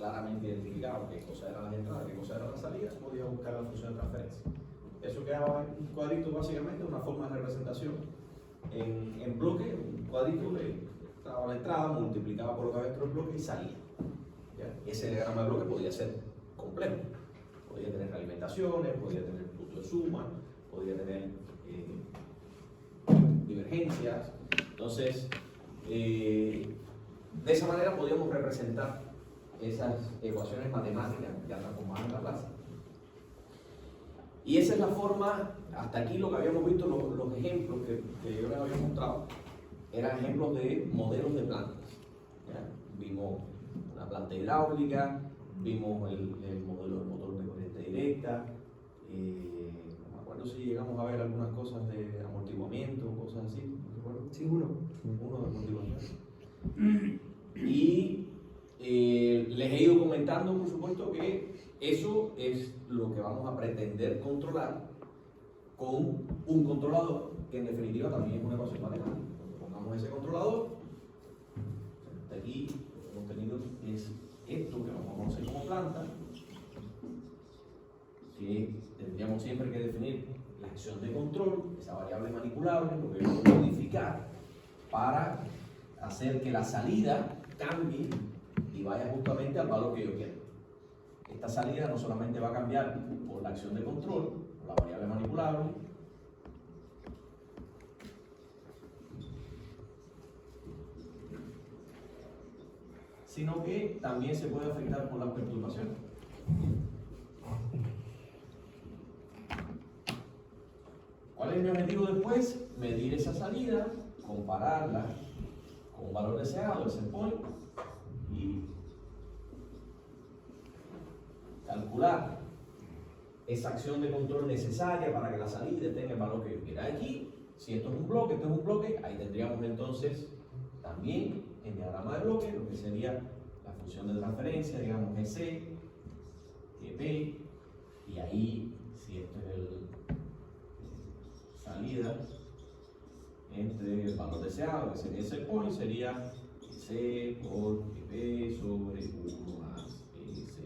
claramente identificado qué cosa eran las entradas, qué cosa eran las salidas, podía buscar la función de transferencia. Eso quedaba en un cuadrito, básicamente una forma de representación en bloque, un cuadrito de entraba la entrada, multiplicaba por lo que había dentro del bloque y salía. ¿Ya? Ese diagrama de bloque podía ser complejo, podía tener realimentaciones, podía tener punto de suma, podía tener divergencias. Entonces, de esa manera podíamos representar esas ecuaciones matemáticas ya transformadas en la plaza. Y esa es la forma, hasta aquí lo que habíamos visto, los ejemplos que yo les había mostrado, eran ejemplos de modelos de plantas. ¿Ya? Vimos una planta hidráulica, vimos el modelo de motor de corriente directa, no me acuerdo si llegamos a ver algunas cosas de amortiguamiento, cosas así, ¿no te acuerdas? Sí, uno De amortiguamiento. Y les he ido comentando, por supuesto, que eso es lo que vamos a pretender controlar con un controlador, que en definitiva también es una ecuación matemática. Cuando pongamos ese controlador, hasta aquí lo que hemos tenido es esto que vamos a conocer como planta, que tendríamos siempre que definir la acción de control, esa variable manipulable, lo que vamos a modificar para hacer que la salida cambie y vaya justamente al valor que yo quiero. Esta salida no solamente va a cambiar por la acción de control, por la variable manipulable, sino que también se puede afectar por las perturbaciones. ¿Cuál es mi objetivo después? Medir esa salida, compararla con un valor deseado, el set point, y calcular esa acción de control necesaria para que la salida tenga el valor que yo quiera. Aquí, si esto es un bloque, ahí tendríamos entonces también en diagrama de bloque lo que sería la función de transferencia, digamos EC, EP, y ahí, si esto es el salida entre el valor deseado, que sería ese point, sería C por EP sobre 1 más S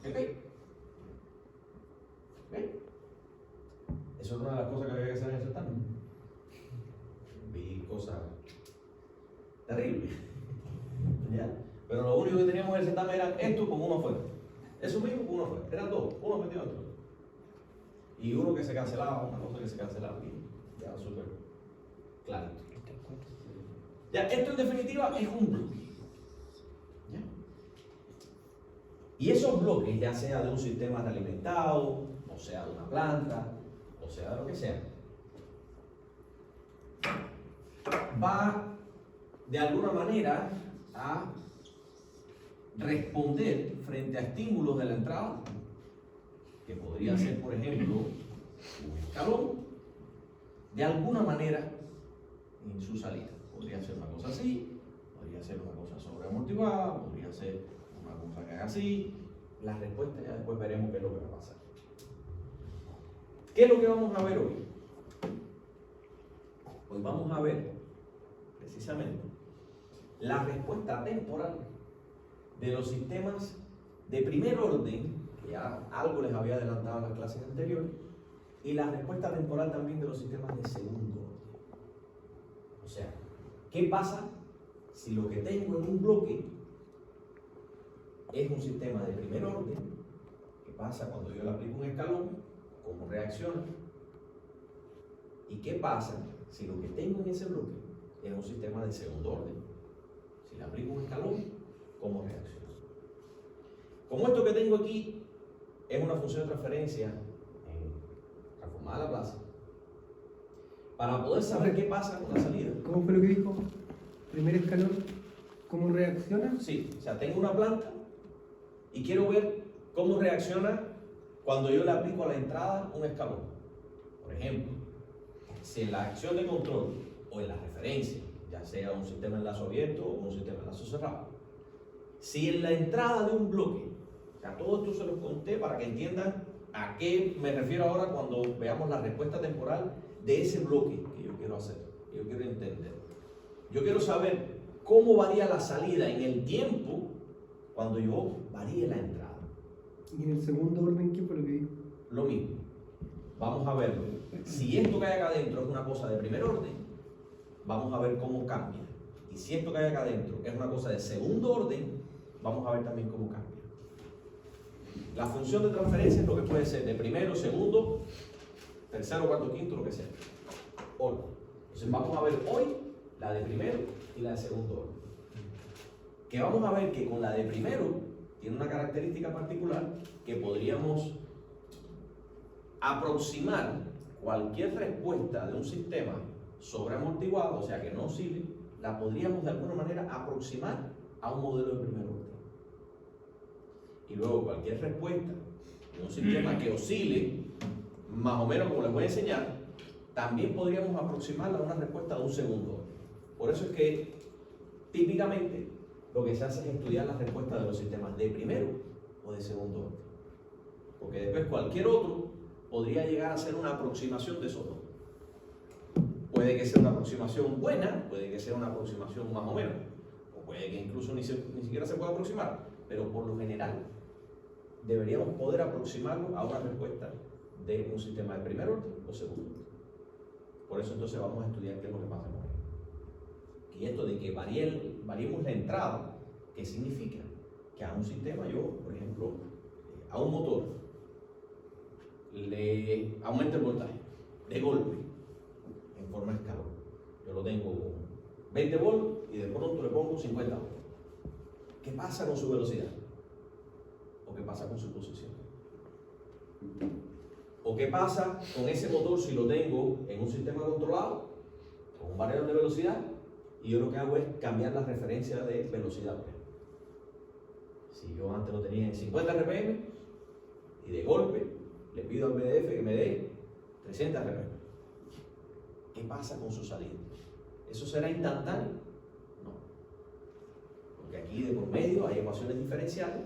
por EP. ¿Ven? Eso es una de las cosas que había que hacer en el certamen. Vi cosas terribles. ¿Ya? Pero lo único que teníamos en el certamen era esto con uno afuera. Eso mismo con uno afuera. Eran dos, uno metido dentro. Y uno que se cancelaba, una cosa que se cancelaba. Y ya súper clarito. Ya, esto en definitiva es un bloque. ¿Ya? Y esos bloques, ya sea de un sistema realimentado, o sea de una planta, o sea de lo que sea, va de alguna manera a responder frente a estímulos de la entrada, que podría ser, por ejemplo, un escalón, de alguna manera en su salida. Podría ser una cosa así, podría ser una cosa sobreamortiguada, podría ser una cosa que haga así. Las respuestas ya después veremos qué es lo que va a pasar. ¿Qué es lo que vamos a ver hoy? Hoy vamos a ver precisamente la respuesta temporal de los sistemas de primer orden, que ya algo les había adelantado en las clases anteriores, y la respuesta temporal también de los sistemas de segundo orden. O sea, ¿qué pasa si lo que tengo en un bloque es un sistema de primer orden? ¿Qué pasa cuando yo le aplico un escalón? ¿Cómo reacciona? ¿Y qué pasa si lo que tengo en ese bloque es un sistema de segundo orden? Si le aplico un escalón, ¿cómo reacciona? Como esto que tengo aquí es una función de transferencia transformada a la plaza, para poder saber qué pasa con la salida. ¿Cómo fue lo que dijo? Primer escalón, ¿cómo reacciona? Sí, o sea, tengo una planta y quiero ver cómo reacciona cuando yo le aplico a la entrada un escalón. Por ejemplo, si en la acción de control o en la referencia, ya sea un sistema de enlazo abierto o un sistema de enlazo cerrado, si en la entrada de un bloque, o sea, todo esto se los conté para que entiendan a qué me refiero ahora cuando veamos la respuesta temporal de ese bloque que yo quiero hacer, que yo quiero entender. Yo quiero saber cómo varía la salida en el tiempo cuando yo varíe la entrada. Y en el segundo orden, ¿qué fue lo que dijo? Lo mismo. Vamos a verlo. Si esto que hay acá adentro es una cosa de primer orden, vamos a ver cómo cambia. Y si esto que hay acá adentro es una cosa de segundo orden, vamos a ver también cómo cambia. La función de transferencia es lo que puede ser de primero, segundo, tercero, cuarto, quinto, lo que sea. Orden. Entonces vamos a ver hoy la de primero y la de segundo orden. Que vamos a ver que con la de primero tiene una característica particular que podríamos aproximar cualquier respuesta de un sistema sobreamortiguado, o sea que no oscile, la podríamos de alguna manera aproximar a un modelo de primer orden. Y luego cualquier respuesta de un sistema que oscile, más o menos como les voy a enseñar, también podríamos aproximarla a una respuesta de un segundo orden. Por eso es que típicamente lo que se hace es estudiar las respuestas de los sistemas de primero o de segundo orden. Porque después cualquier otro podría llegar a ser una aproximación de esos dos. Puede que sea una aproximación buena, puede que sea una aproximación más o menos, o puede que incluso ni siquiera se pueda aproximar, pero por lo general deberíamos poder aproximarlo a una respuesta de un sistema de primer orden o segundo orden. Por eso entonces vamos a estudiar qué es lo que pasa con él. Y esto de que variemos la entrada, ¿qué significa? Que a un sistema yo, por ejemplo, a un motor, le aumento el voltaje de golpe en forma de escalón. Yo lo tengo con 20 volts y de pronto le pongo 50 volts. ¿Qué pasa con su velocidad? ¿O qué pasa con su posición? ¿O qué pasa con ese motor si lo tengo en un sistema controlado, con un variador de velocidad, y yo lo que hago es cambiar la referencia de velocidad? Si yo antes lo tenía en 50 RPM y de golpe le pido al BDF que me dé 300 RPM. ¿Qué pasa con su salida? ¿Eso será instantáneo? No. Porque aquí de por medio hay ecuaciones diferenciales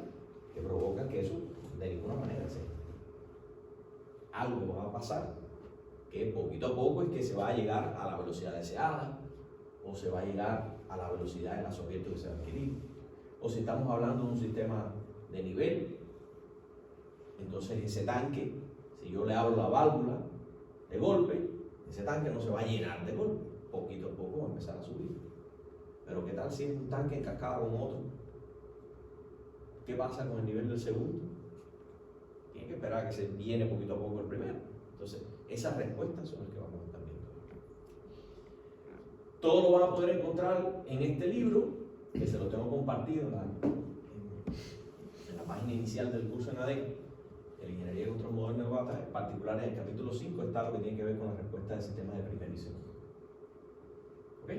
que provocan que eso de ninguna manera sea. Algo va a pasar que poquito a poco es que se va a llegar a la velocidad deseada, o se va a llegar a la velocidad del absorbiente que se va a adquirir, o si estamos hablando de un sistema de nivel, entonces ese tanque, si yo le abro la válvula de golpe, ese tanque no se va a llenar de golpe, poquito a poco va a empezar a subir. Pero ¿qué tal si es un tanque en cascada con otro? ¿Qué pasa con el nivel del segundo? Tiene que esperar a que se llene poquito a poco el primero. Entonces, esas respuestas son las que vamos a estar viendo. Todo lo van a poder encontrar en este libro, que se lo tengo compartido en la página inicial del curso en ADEC, de la Ingeniería de Control Moderno de Batas, en particular en el capítulo 5 está lo que tiene que ver con la respuesta del sistema de primero y segundo. ¿Ok?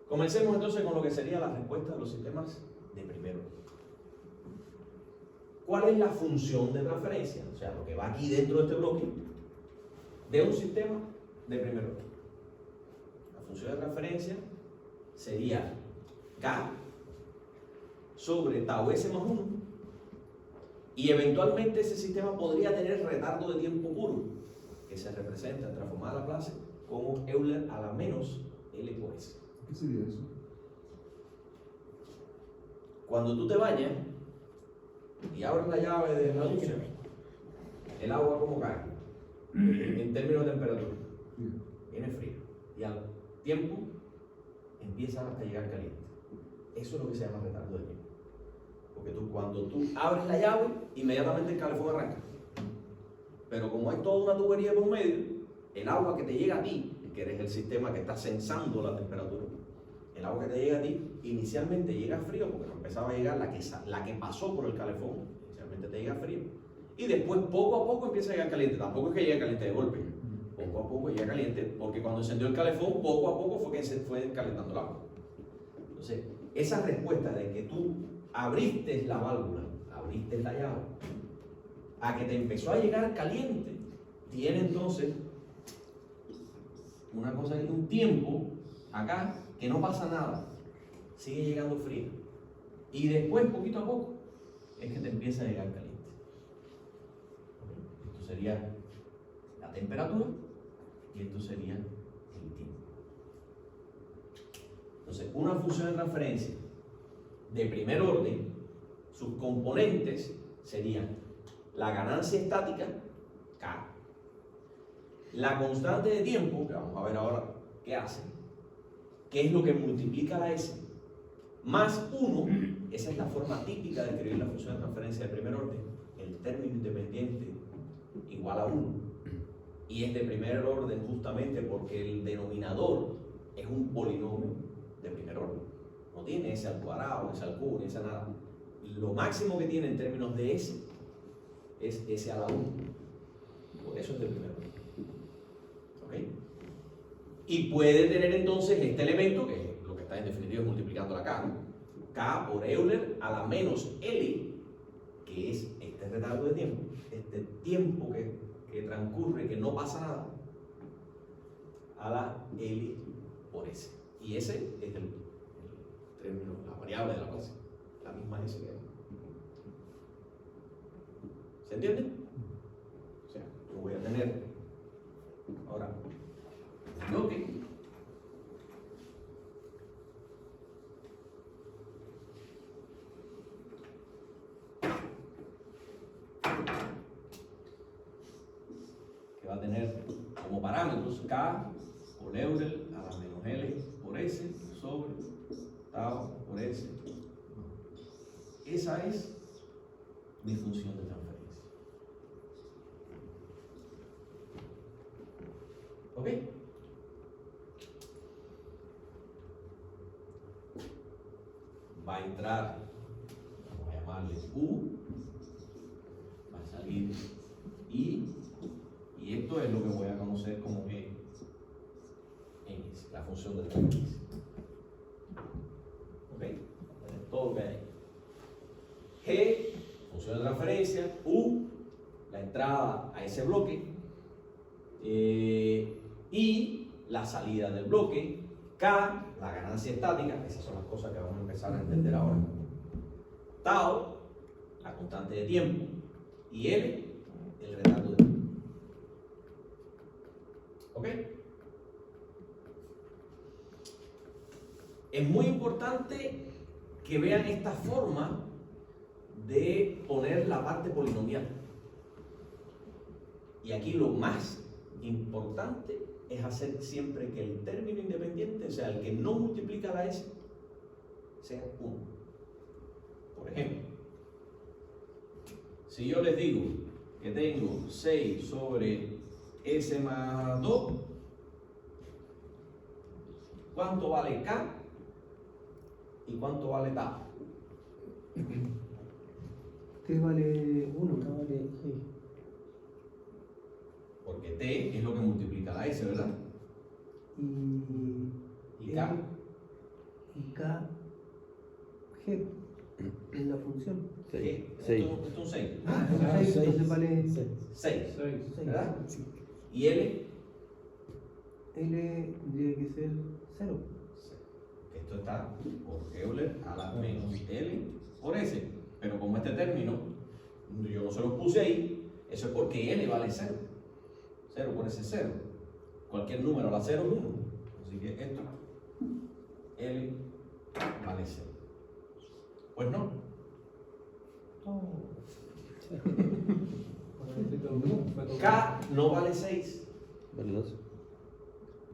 Comencemos entonces con lo que sería la respuesta de los sistemas de primero. ¿Cuál es la función de transferencia? O sea, lo que va aquí dentro de este bloque de un sistema de primer orden. La función de transferencia sería K sobre tau S más 1, y eventualmente ese sistema podría tener retardo de tiempo puro, que se representa en transformada a Laplace como Euler a la menos L por S. ¿Qué sería eso? Cuando tú te bañas y abres la llave de la ducha, el agua ¿cómo cae? En términos de temperatura, viene frío, y al tiempo empieza a llegar caliente. Eso es lo que se llama retardo de tiempo. Porque cuando tú abres la llave, inmediatamente el calefón arranca. Pero como hay toda una tubería por medio, el agua que te llega a ti, que eres el sistema que está sensando la temperatura, el agua que te llega a ti, inicialmente llega frío, porque no empezaba a llegar la que pasó por el calefón, inicialmente te llega frío, y después poco a poco empieza a llegar caliente. Tampoco es que llegue caliente de golpe, poco a poco llega caliente, porque cuando encendió el calefón, poco a poco fue que se fue calentando el agua. Entonces, esa respuesta de que tú abriste la válvula, abriste la llave, a que te empezó a llegar caliente, tiene entonces una cosa, un tiempo acá que no pasa nada, sigue llegando frío, y después poquito a poco es que te empieza a llegar caliente. Esto sería la temperatura y esto sería el tiempo. Entonces, una función de transferencia de primer orden sus componentes serían la ganancia estática, K, la constante de tiempo, que vamos a ver ahora qué hace, que es lo que multiplica la S, más 1, esa es la forma típica de escribir la función de transferencia de primer orden, el término independiente igual a 1, y es de primer orden justamente porque el denominador es un polinomio de primer orden, no tiene S al cuadrado, S al cubo, ni S a nada. Lo máximo que tiene en términos de S es S a la 1, por eso es de primer orden. ¿Ok? Y puede tener entonces este elemento, que es lo que está en definitiva multiplicando la K, ¿no? K por Euler a la menos L, que es este retardo de tiempo, este tiempo que transcurre, que no pasa nada, a la L por S. Y ese es el término, la variable de la clase, la misma S que hay. ¿Se entiende? O sea, yo voy a tener ahora un bloque que va a tener como parámetros K por Euler a la menos L por S sobre tau por S. Esa es mi función de transferencia. ¿Ok? Va a entrar, vamos a llamarle U, va a salir I, y esto es lo que voy a conocer como G en S, la función de transferencia. ¿Ok? Todo lo que hay. G, función de transferencia, U, la entrada a ese bloque, y la salida del bloque, K, la ganancia estática, esas son las cosas que vamos a empezar a entender ahora, tau, la constante de tiempo, y L, el retardo de tiempo. ¿Ok? Es muy importante que vean esta forma de poner la parte polinomial. Y aquí lo más importante es hacer siempre que el término independiente, o sea, el que no multiplica la S, sea 1. Por ejemplo, si yo les digo que tengo 6 sobre S más 2, ¿cuánto vale K? ¿Y cuánto vale tau? T vale 1. Acá vale 6. Porque T es lo que multiplica la S, ¿verdad? ¿Y K? Y K, G, en la función. ¿Qué? Seis. Esto es un 6. Ah, 6, entonces vale 6, 6. ¿verdad? ¿Y L? L tiene que ser 0. Esto está por Euler a la menos L por S. Pero como este término yo no se lo puse ahí, eso es porque L vale 0. 0 por S es 0. Cualquier número a la 0 es 1. Así que esto, L vale 0. Pues no. K no vale 6. Vale 2.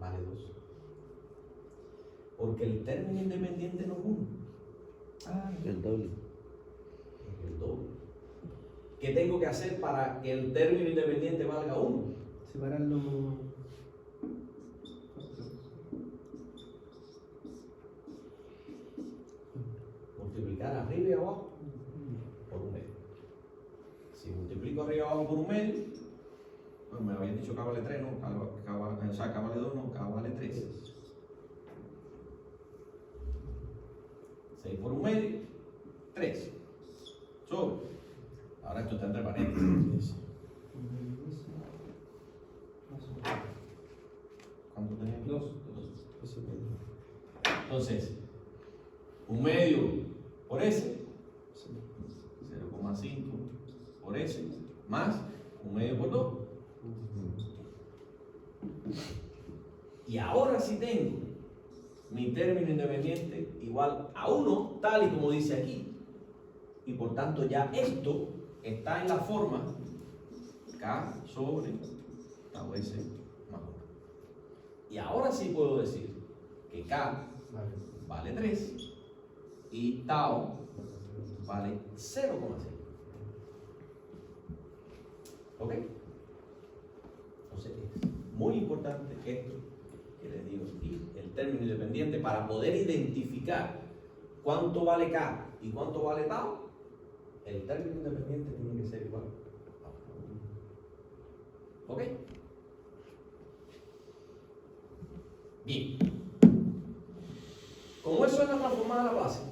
Vale 2. Porque el término independiente no es 1. El doble. Es el doble. ¿Qué tengo que hacer para que el término independiente valga 1? Separarlo. Multiplicar arriba y abajo por un medio. Si multiplico arriba y abajo por un medio, pues me habían dicho K vale 3, no, o sea, K vale 2, no, K vale 3. 6 por un medio, 3. Sobre. Ahora esto está entre paréntesis. ¿Cuánto tenemos? 2. Entonces, un medio por S, 0,5 por S, más un medio por 2. Y ahora sí tengo mi término independiente igual a 1, tal y como dice aquí. y por tanto ya esto está en la forma K sobre tau S más 1. Y ahora sí puedo decir que K vale 3 y tau vale 0,6. ¿Ok? Entonces es muy importante esto que les digo aquí, el término independiente, para poder identificar cuánto vale K y cuánto vale tau. El término independiente tiene que ser igual a 1. ¿Ok? Bien. Como eso es la transformada de la base,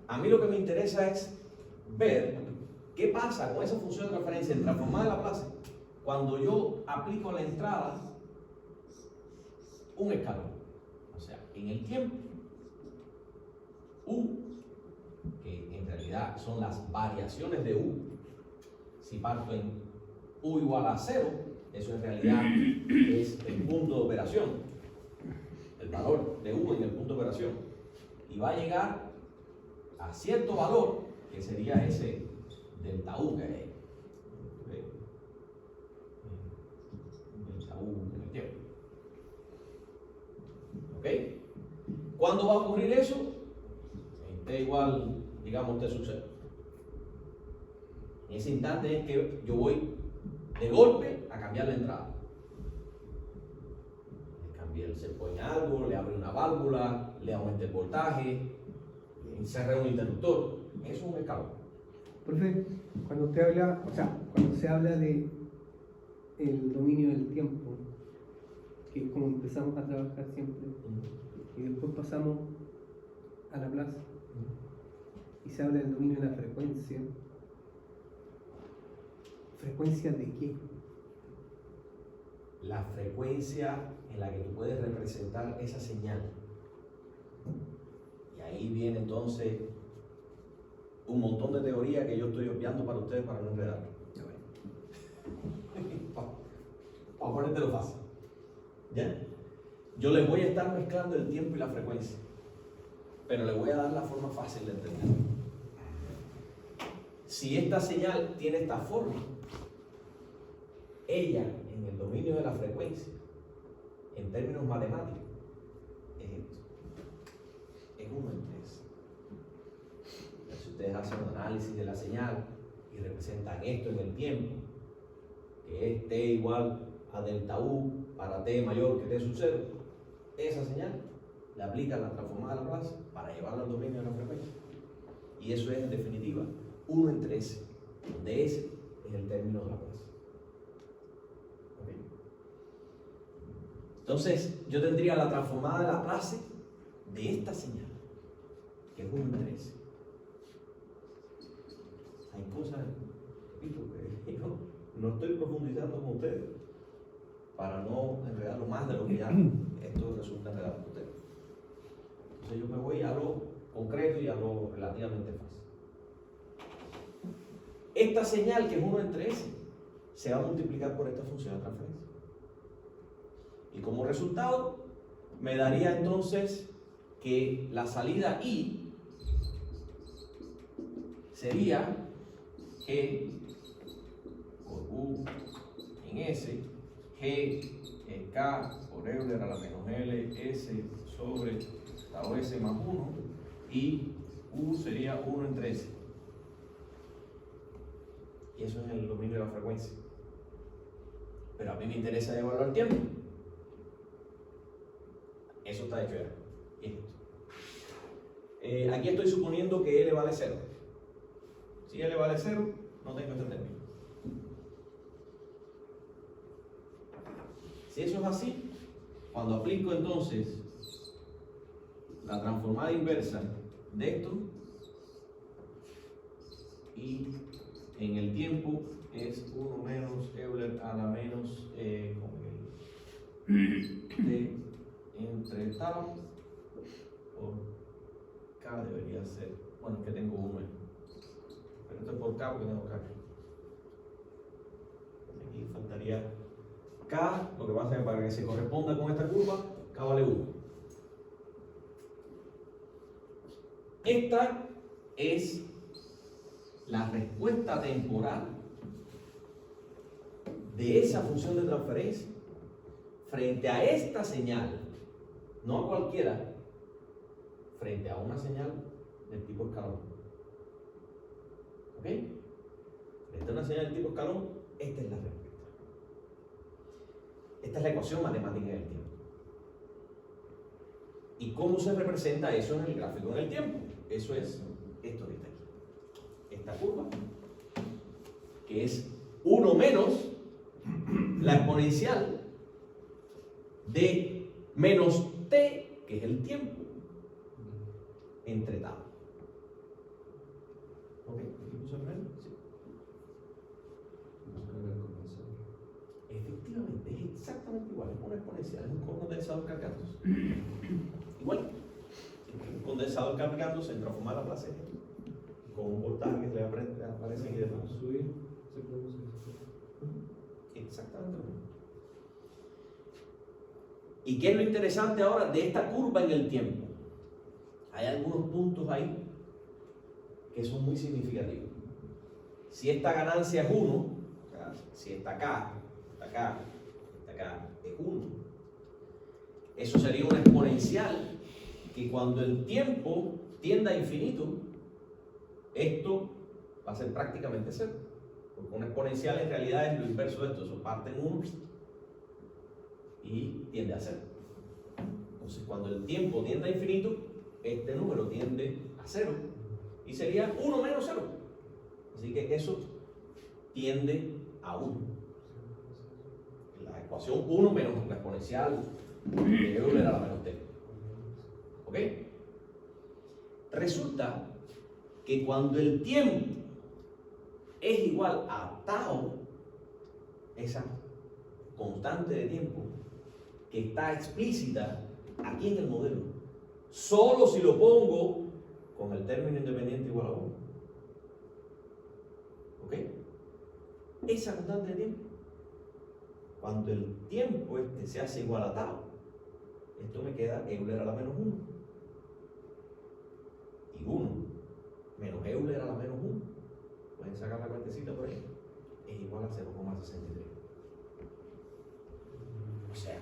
a mí lo que me interesa es ver qué pasa con esa función de referencia en transformada de la base cuando yo aplico a la entrada un escalón. O sea, en el tiempo, U, que en realidad son las variaciones de U, si parto en U igual a 0, eso en realidad es el punto de operación, el valor de U en el punto de operación, y va a llegar a cierto valor, que sería ese delta U que hay, delta U en el tiempo. ¿Ok? ¿Cuándo va a ocurrir eso? En T igual, digamos, T sub 0. En ese instante es que yo voy de golpe a cambiar la entrada. Le cambié el cepo en algo, le abrí una válvula, le aumenté el voltaje, cerré un interruptor. Eso es un escalón. Profe, cuando usted habla, o sea, cuando se habla de el dominio del tiempo, que es como empezamos a trabajar siempre, y después pasamos a la plaza, y se habla del dominio de la frecuencia. ¿Frecuencia de qué? La frecuencia en la que tú puedes representar esa señal. Y ahí viene entonces un montón de teoría que yo estoy obviando para ustedes para no enredarlo. Para ponértelo fácil. ¿Ya? Yo les voy a estar mezclando el tiempo y la frecuencia, pero les voy a dar la forma fácil de entender. Si esta señal tiene esta forma, ella en el dominio de la frecuencia, en términos matemáticos, es esto. Es 1 en 3. Si ustedes hacen un análisis de la señal y representan esto en el tiempo, que es T igual a delta U para T mayor que T sub 0, esa señal le aplican la transformada de Laplace para llevarla al dominio de la frecuencia. Y eso es en definitiva 1 entre S, donde S es el término de Laplace. ¿Okay? Entonces, yo tendría la transformada de Laplace de esta señal, que es 1 entre S. Hay cosas, repito, que yo no estoy profundizando con ustedes para no enredarlo más de lo que ya esto resulta enredado con ustedes. Entonces yo me voy a lo concreto y a lo relativamente fácil. Esta señal, que es 1 entre S, se va a multiplicar por esta función de transferencia. Y como resultado, me daría entonces que la salida I sería G por U en S, G es K por Euler a la menos L, S sobre tau S más 1, y U sería 1 entre S. Y eso es el dominio de la frecuencia. Pero a mí me interesa evaluar el tiempo. Eso está hecho ya. Aquí estoy suponiendo que L vale 0. Si L vale 0, no tengo este término. Si eso es así, cuando aplico entonces la transformada inversa de esto, y en el tiempo es 1 menos Euler a la menos con el T entre tau por K debería ser, bueno, es que tengo 1 pero esto es por K porque tengo K. Aquí faltaría K, lo que pasa es que para que se corresponda con esta curva, K vale 1. Esta es la respuesta temporal de esa función de transferencia frente a esta señal, no a cualquiera, frente a una señal del tipo escalón. ¿Ok? Frente a una señal del tipo escalón, esta es la respuesta. Esta es la ecuación matemática del tiempo. ¿Y cómo se representa eso en el gráfico en el tiempo? Eso es esto que está aquí. Esta curva, que es 1 menos la exponencial de menos t, que es el tiempo, entre tau. ¿Ok? ¿Aquí puse el menos? Sí. Efectivamente, es exactamente igual, es una exponencial, es un condensador cargándose. Igual, un condensador cargándose entra a formar la placenta con un voltaje que le aparece aquí debajo. Subir, se produce. Exactamente lo mismo. ¿Y qué es lo interesante ahora de esta curva en el tiempo? Hay algunos puntos ahí que son muy significativos. Si esta ganancia es 1, si está acá, es 1. Eso sería una exponencial que cuando el tiempo tienda a infinito, esto va a ser prácticamente cero. Porque una exponencial en realidad es lo inverso de esto. Eso parte en 1 y tiende a 0. Entonces cuando el tiempo tiende a infinito, este número tiende a 0 y sería 1 menos 0. Así que eso tiende a 1. La ecuación 1 menos la exponencial de Euler a la menos t. ¿Ok? Resulta que cuando el tiempo es igual a tau, esa constante de tiempo que está explícita aquí en el modelo, solo si lo pongo con el término independiente igual a 1. ¿Ok? Esa constante de tiempo, cuando el tiempo este se hace igual a tau, esto me queda Euler a la menos 1. Y 1 menos Euler a la menos 1, pueden sacar la cuentecita por ahí, es igual a 0,63. O sea,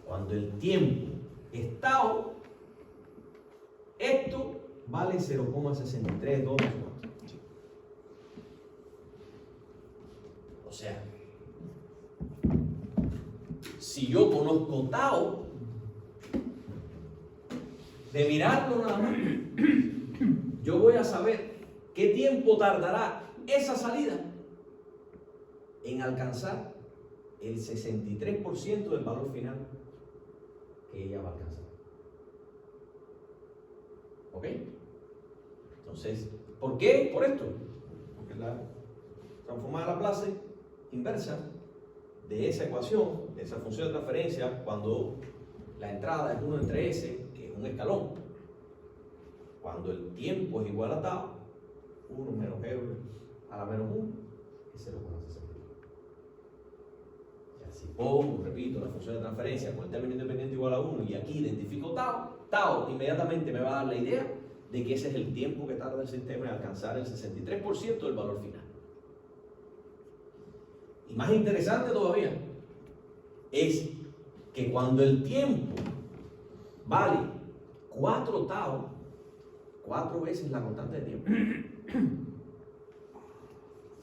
cuando el tiempo es tau, esto vale 0,63, 2, o sea, si yo conozco tau, de mirarlo nada más, yo voy a saber qué tiempo tardará esa salida en alcanzar el 63% del valor final que ella va a alcanzar. ¿Ok? Entonces, ¿por qué? Por esto. Porque la transformada Laplace inversa de esa ecuación, de esa función de transferencia, cuando la entrada es 1 entre s, que es un escalón, cuando el tiempo es igual a tau, 1 menos Euler a la menos 1 es 0,61. Si pongo, repito, la función de transferencia con el término independiente igual a 1 y aquí identifico tau inmediatamente me va a dar la idea de que ese es el tiempo que tarda el sistema en alcanzar el 63% del valor final. Y más interesante todavía es que cuando el tiempo vale 4 tau, 4 veces la constante de tiempo,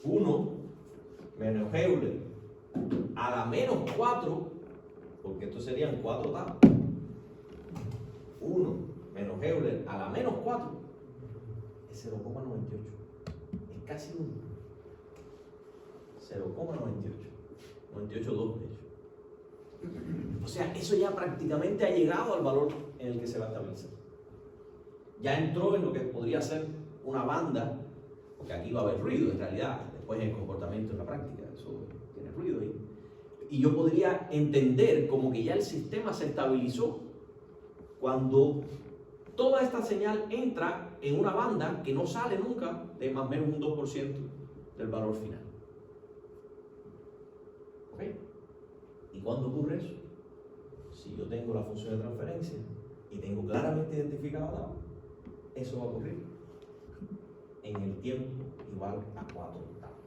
1 menos Euler a la menos 4, porque estos serían 4 tau, 1 menos Euler a la menos 4 es 0,98, es casi 1, 0,98, 98,2 de hecho. O sea, eso ya prácticamente ha llegado al valor en el que se va a establecer. Ya entró en lo que podría ser una banda, porque aquí va a haber ruido en realidad, después en el comportamiento en la práctica, eso tiene ruido ahí. Y yo podría entender como que ya el sistema se estabilizó cuando toda esta señal entra en una banda que no sale nunca de más o menos un 2% del valor final. ¿Ok? ¿Y cuándo ocurre eso? Si yo tengo la función de transferencia y tengo claramente identificado tau, eso va a ocurrir en el tiempo igual a 4 octavos.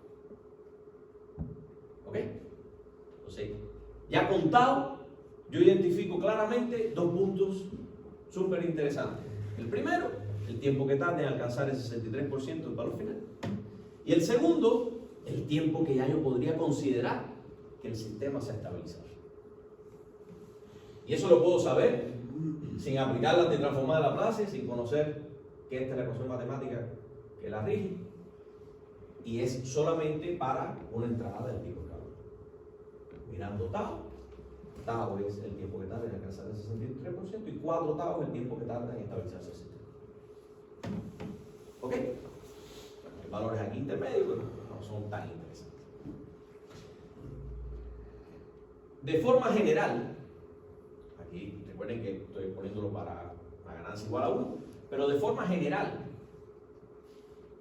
¿Ok? Entonces, ya contado, yo identifico claramente dos puntos súper interesantes. El primero, el tiempo que tarda en alcanzar el 63% del valor final. Y el segundo, el tiempo que ya yo podría considerar que el sistema se ha estabilizado. Y eso lo puedo saber sin aplicar la antitransformada de Laplace, sin conocer que esta es la ecuación matemática que la rige. Y es solamente para una entrada del tipo de calor. Mirando tau, tau es el tiempo que tarda en alcanzar el 63% y 4 tau es el tiempo que tarda en estabilizarse el sistema. ¿Ok? Bueno, hay valores aquí intermedios, pero no son tan interesantes. De forma general, aquí recuerden que estoy poniéndolo para la ganancia igual a 1, pero de forma general,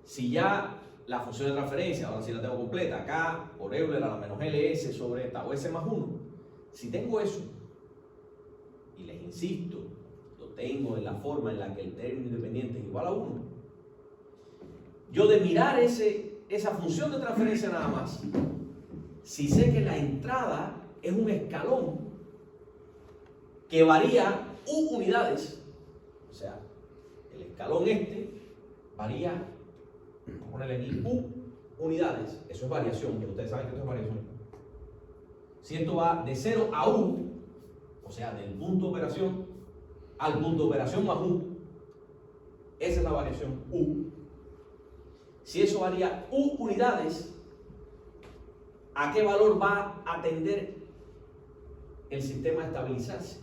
si ya la función de transferencia, ahora sí la tengo completa, acá por Euler a la menos LS sobre tau S más 1, si tengo eso, y les insisto, lo tengo en la forma en la que el término independiente es igual a 1, yo de mirar esa función de transferencia nada más, si sé que la entrada es un escalón que varía U unidades, o sea, el escalón este varía, vamos a ponerle aquí U unidades, eso es variación, pero ustedes saben que esto es variación. Si esto va de 0 a U, o sea, del punto de operación al punto de operación más U, esa es la variación U. Si eso varía U unidades, ¿a qué valor va a tender el sistema a estabilizarse?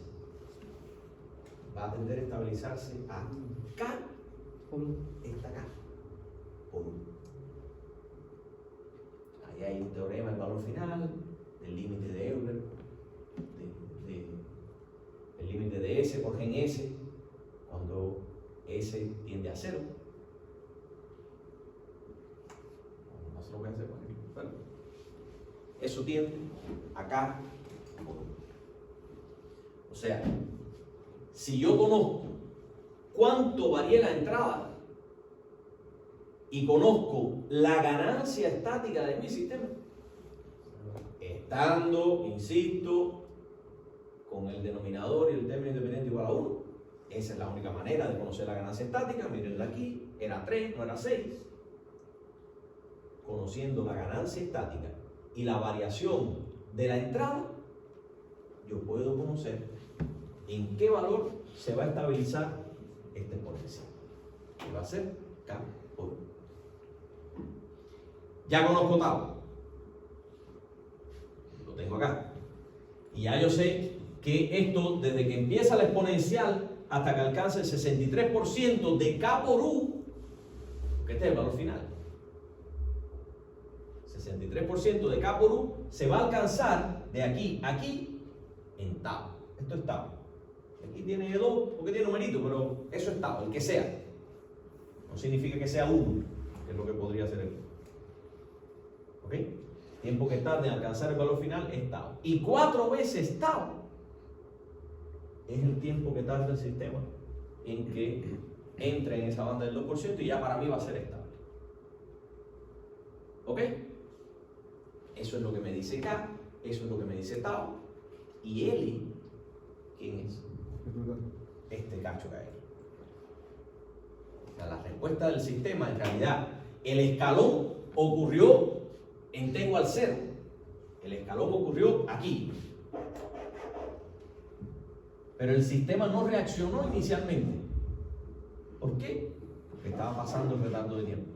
Va a tender a estabilizarse a K, esta K, por 1. Ahí hay un teorema del valor final, del límite de Euler, el límite de S por gen S, cuando S tiende a 0. No se lo voy a hacer por aquí. Bueno, eso tiende acá por 1. O sea, si yo conozco cuánto varía la entrada y conozco la ganancia estática de mi sistema, estando, insisto, con el denominador y el término independiente igual a 1, esa es la única manera de conocer la ganancia estática. Mírenla aquí, era 3, no era 6. Conociendo la ganancia estática y la variación de la entrada, yo puedo conocer en qué valor se va a estabilizar este exponencial, que va a ser K por 1. Ya conozco tau, lo tengo acá, y ya yo sé que esto, desde que empieza la exponencial hasta que alcanza el 63% de K por U, que este es el valor final, 63% de K por U se va a alcanzar de aquí a aquí en tau. Esto es tau. Aquí tiene 2 porque tiene numerito, pero eso es tau, el que sea. No significa que sea 1, que es lo que podría ser esto. ¿Ok? Tiempo que tarda en alcanzar el valor final es tau. Y 4 veces tau es el tiempo que tarda el sistema en que entre en esa banda del 2% y ya para mí va a ser estable. ¿Ok? Eso es lo que me dice K, eso es lo que me dice tau. Y L, ¿quién es? Este cacho que hay. O sea, la respuesta del sistema, en realidad, el escalón ocurrió en t igual 0. El escalón ocurrió aquí. Pero el sistema no reaccionó inicialmente. ¿Por qué? Porque estaba pasando el retardo de tiempo.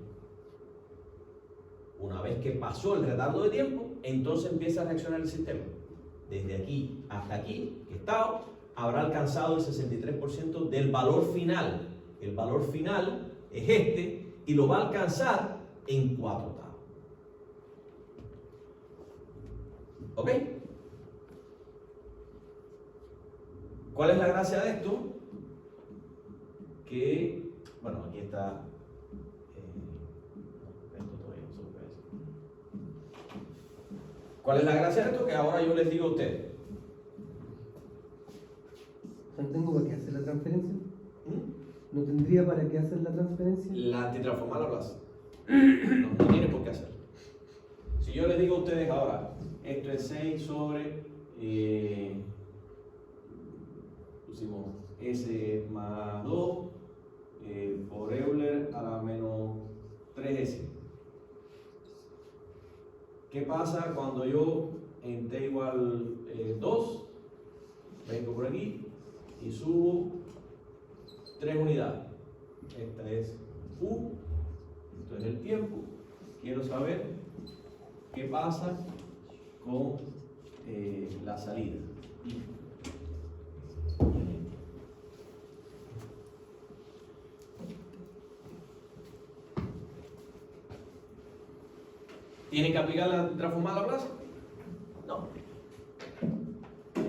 Una vez que pasó el retardo de tiempo, entonces empieza a reaccionar el sistema. Desde aquí hasta aquí, que está, habrá alcanzado el 63% del valor final. El valor final es este y lo va a alcanzar en 4 tau. ¿Ok? ¿Cuál es la gracia de esto? Que, bueno, aquí está. Esto todavía no se lo voy a decir. ¿Cuál es la gracia de esto? Que ahora yo les digo a ustedes. ¿No tengo para qué hacer la transferencia? ¿Mm? ¿No tendría para qué hacer la transferencia? La antitransformada Laplace. No tiene por qué hacerlo. Si yo les digo a ustedes ahora, esto es 6 sobre, pusimos S más 2 por Euler a la menos 3S. ¿Qué pasa cuando yo en T igual 2 vengo por aquí y subo 3 unidades? Esta es U, esto es el tiempo. Quiero saber qué pasa con la salida. ¿Tienen que aplicar la transformada Laplace? No.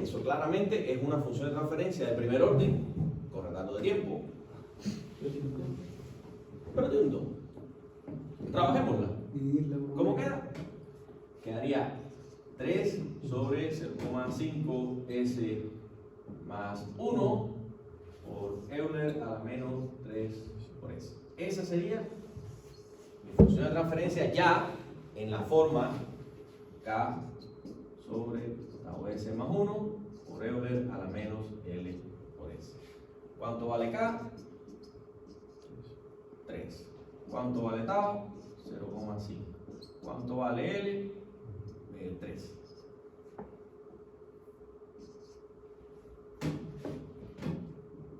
Eso claramente es una función de transferencia de primer orden con retardo de tiempo. Pero de un 2. Trabajémosla. Dividirla por ¿Cómo una. queda? Quedaría 3 sobre 0,5 S más 1 por Euler a la menos 3 por S. Esa sería mi función de transferencia ya en la forma K sobre tau S más 1 por Euler a la menos L por S. ¿Cuánto vale K? 3. ¿Cuánto vale tau? 0,5. ¿Cuánto vale L? 3.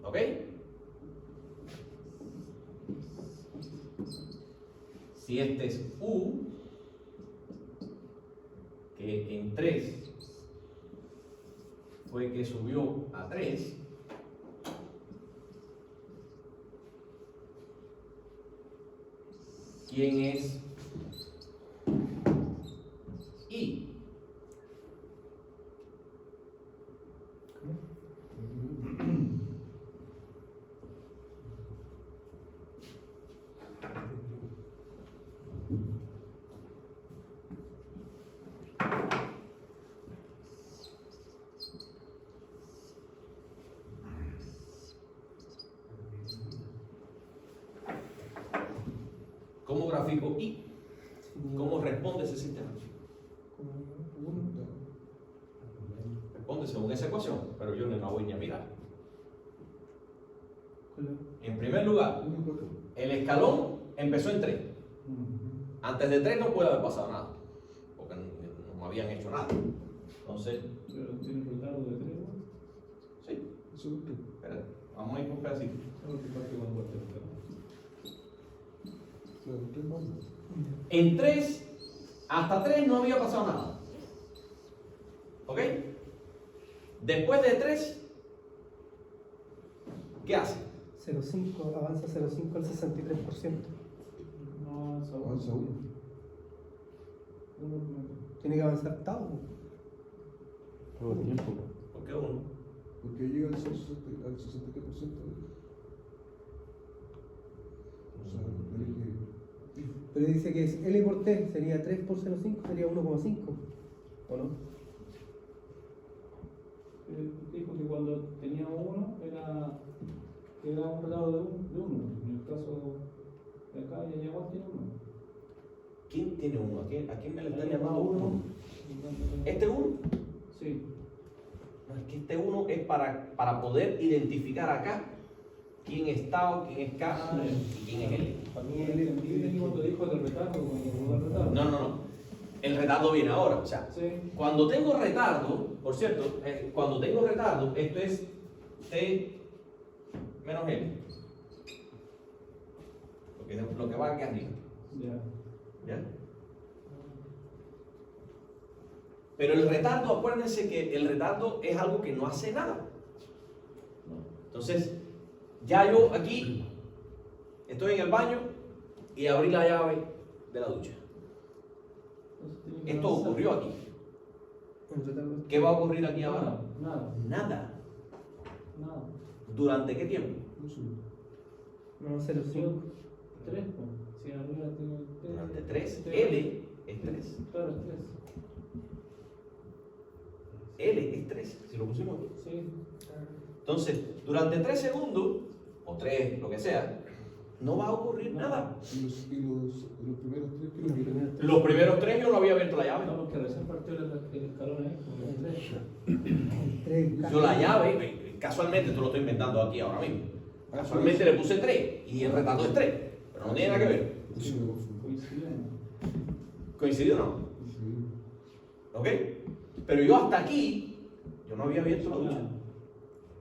¿Ok? Si este es U, que en 3 fue que subió a 3, ¿quién es I? ¿Cómo grafico I? ¿Cómo responde ese sistema? Responde según esa ecuación, pero yo no la voy ni a mirar. En primer lugar, el escalón empezó en 3. Antes de 3 no puede haber pasado nada, porque no habían hecho nada. Entonces, Pero tiene un retardo de 3, ¿no? sí, espérate, vamos a ir por pedacitos. En 3, hasta 3 no había pasado nada. ¿Ok? Después de 3, ¿qué hace? 0,5, avanza 0,5 al 63%. No, Avanza uno. Tiene que avanzar tau. Todo el tiempo. ¿Por qué 1? Porque llega al 63%. O sea, Pero dice que es L por T, sería 3 por 0,5, sería 1,5. ¿O no? dijo que cuando tenía 1 era un retardo de 1. En el caso de acá, ya igual tiene 1. ¿Quién tiene 1? ¿A quién me le están llamando 1? ¿Este 1? Sí. No, es que este 1 es para poder identificar acá quién es tau, quién es K y quién es L. Para mí es entendible cuando dijo del retardo, cuando rodó el retardo. No. El retardo viene ahora. O sea, Sí. cuando tengo retardo, por cierto, cuando tengo retardo, esto es T menos L. Lo que va aquí arriba. Ya. ¿Ya? Pero el retardo, acuérdense que el retardo es algo que no hace nada. Entonces, ya yo aquí estoy en el baño y abrí la llave de la ducha. Entonces tiene que Esto avanzar. ocurrió aquí. El retardo. ¿Qué va a ocurrir aquí ahora? Nada. Nada. ¿Durante qué tiempo? No, 0,5. 3, pues. Si arriba tiene el 3. Durante 3. L es 3. Claro, es 3. L es 3. Si lo pusimos aquí. Sí. Entonces, durante 3 segundos, o 3, lo que sea, no va a ocurrir nada. Y los primeros tres creo que eran. Los primeros 3 yo no había abierto la llave. No, porque recién partió el escalón ahí, como el 3. Yo la llave, casualmente, esto lo estoy inventando aquí ahora mismo. Casualmente le puse 3 y el retrato es 3, pero no tiene nada que ver. Sí, me confundí. Coincidió. ¿Coincidió o no? Sí. ¿Ok? Pero yo hasta aquí, yo no había abierto la ducha.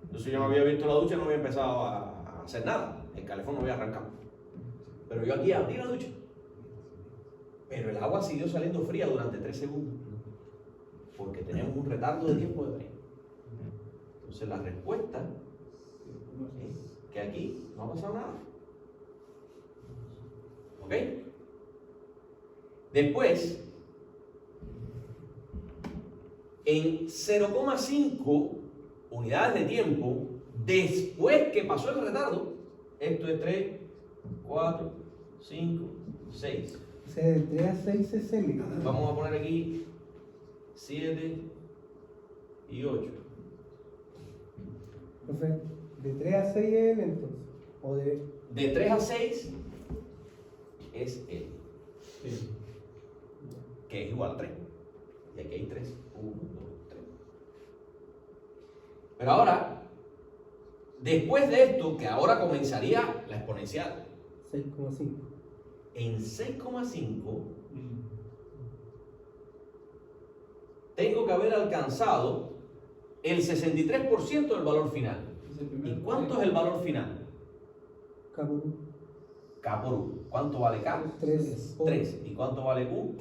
Entonces yo no había abierto la ducha, no había empezado a hacer nada. El calefón no había arrancado. Pero yo aquí abrí la ducha. Pero el agua siguió saliendo fría durante 3 segundos. Porque tenemos un retardo de tiempo de 3. Entonces la respuesta es que aquí no ha pasado nada. ¿Ok? Después, en 0,5 unidades de tiempo, después que pasó el retardo, esto es 3, 4, 5, 6. O sea, de 3 a 6 es L. Vamos a poner aquí 7 y 8. Entonces, de 3 a 6 es L entonces. O de. De 3 a 6 es L, Sí. que es igual a 3. Y aquí hay 3. 1, 2, 3. Pero ahora, después de esto, que ahora comenzaría la exponencial, 6,5. en 6,5 Mm. tengo que haber alcanzado el 63% del valor final. Es el primer ¿Y cuánto es el valor final? K por U. K por U. ¿Cuánto vale K? 3. 3. ¿Y cuánto vale U?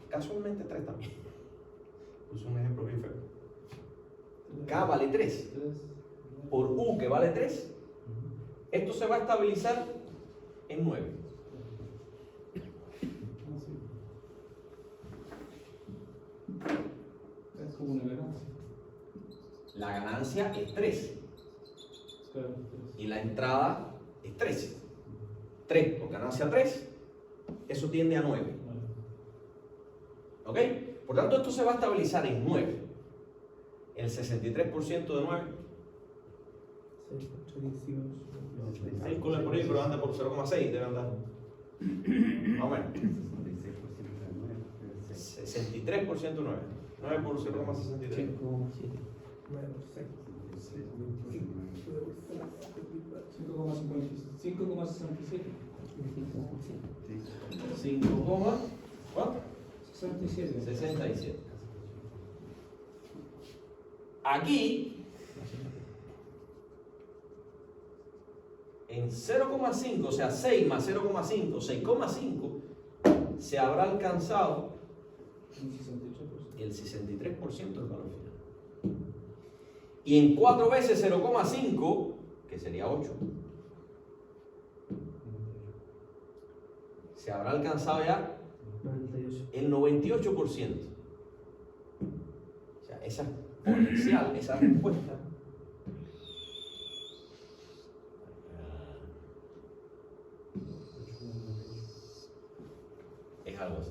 Casualmente 3 también. Puse un ejemplo bien feo. K vale 3 por U, que vale 3. Esto se va a estabilizar en 9. Es como una ganancia. La ganancia es 3 Claro, y la entrada es 13. 3 por ganancia 3, eso tiende a 9. ¿Ok? Por tanto, esto se va a estabilizar en 9. El 63% de 9. 6, 8, 18. Calcula por ahí, pero anda por 0,6, debe andar. Más o menos. 63% 9. 9 por 0,63. 9 por 6. 5,67. 5, ¿cuánto? 67. 67. Aquí, en 0,5, o sea, 6 más 0,5, 6,5, se habrá alcanzado Un 68%. el 63% del valor final. Y en 4 veces 0,5, que sería 8, se habrá alcanzado ya 98. el 98%. O sea, esa exponencial, esa respuesta, es algo así.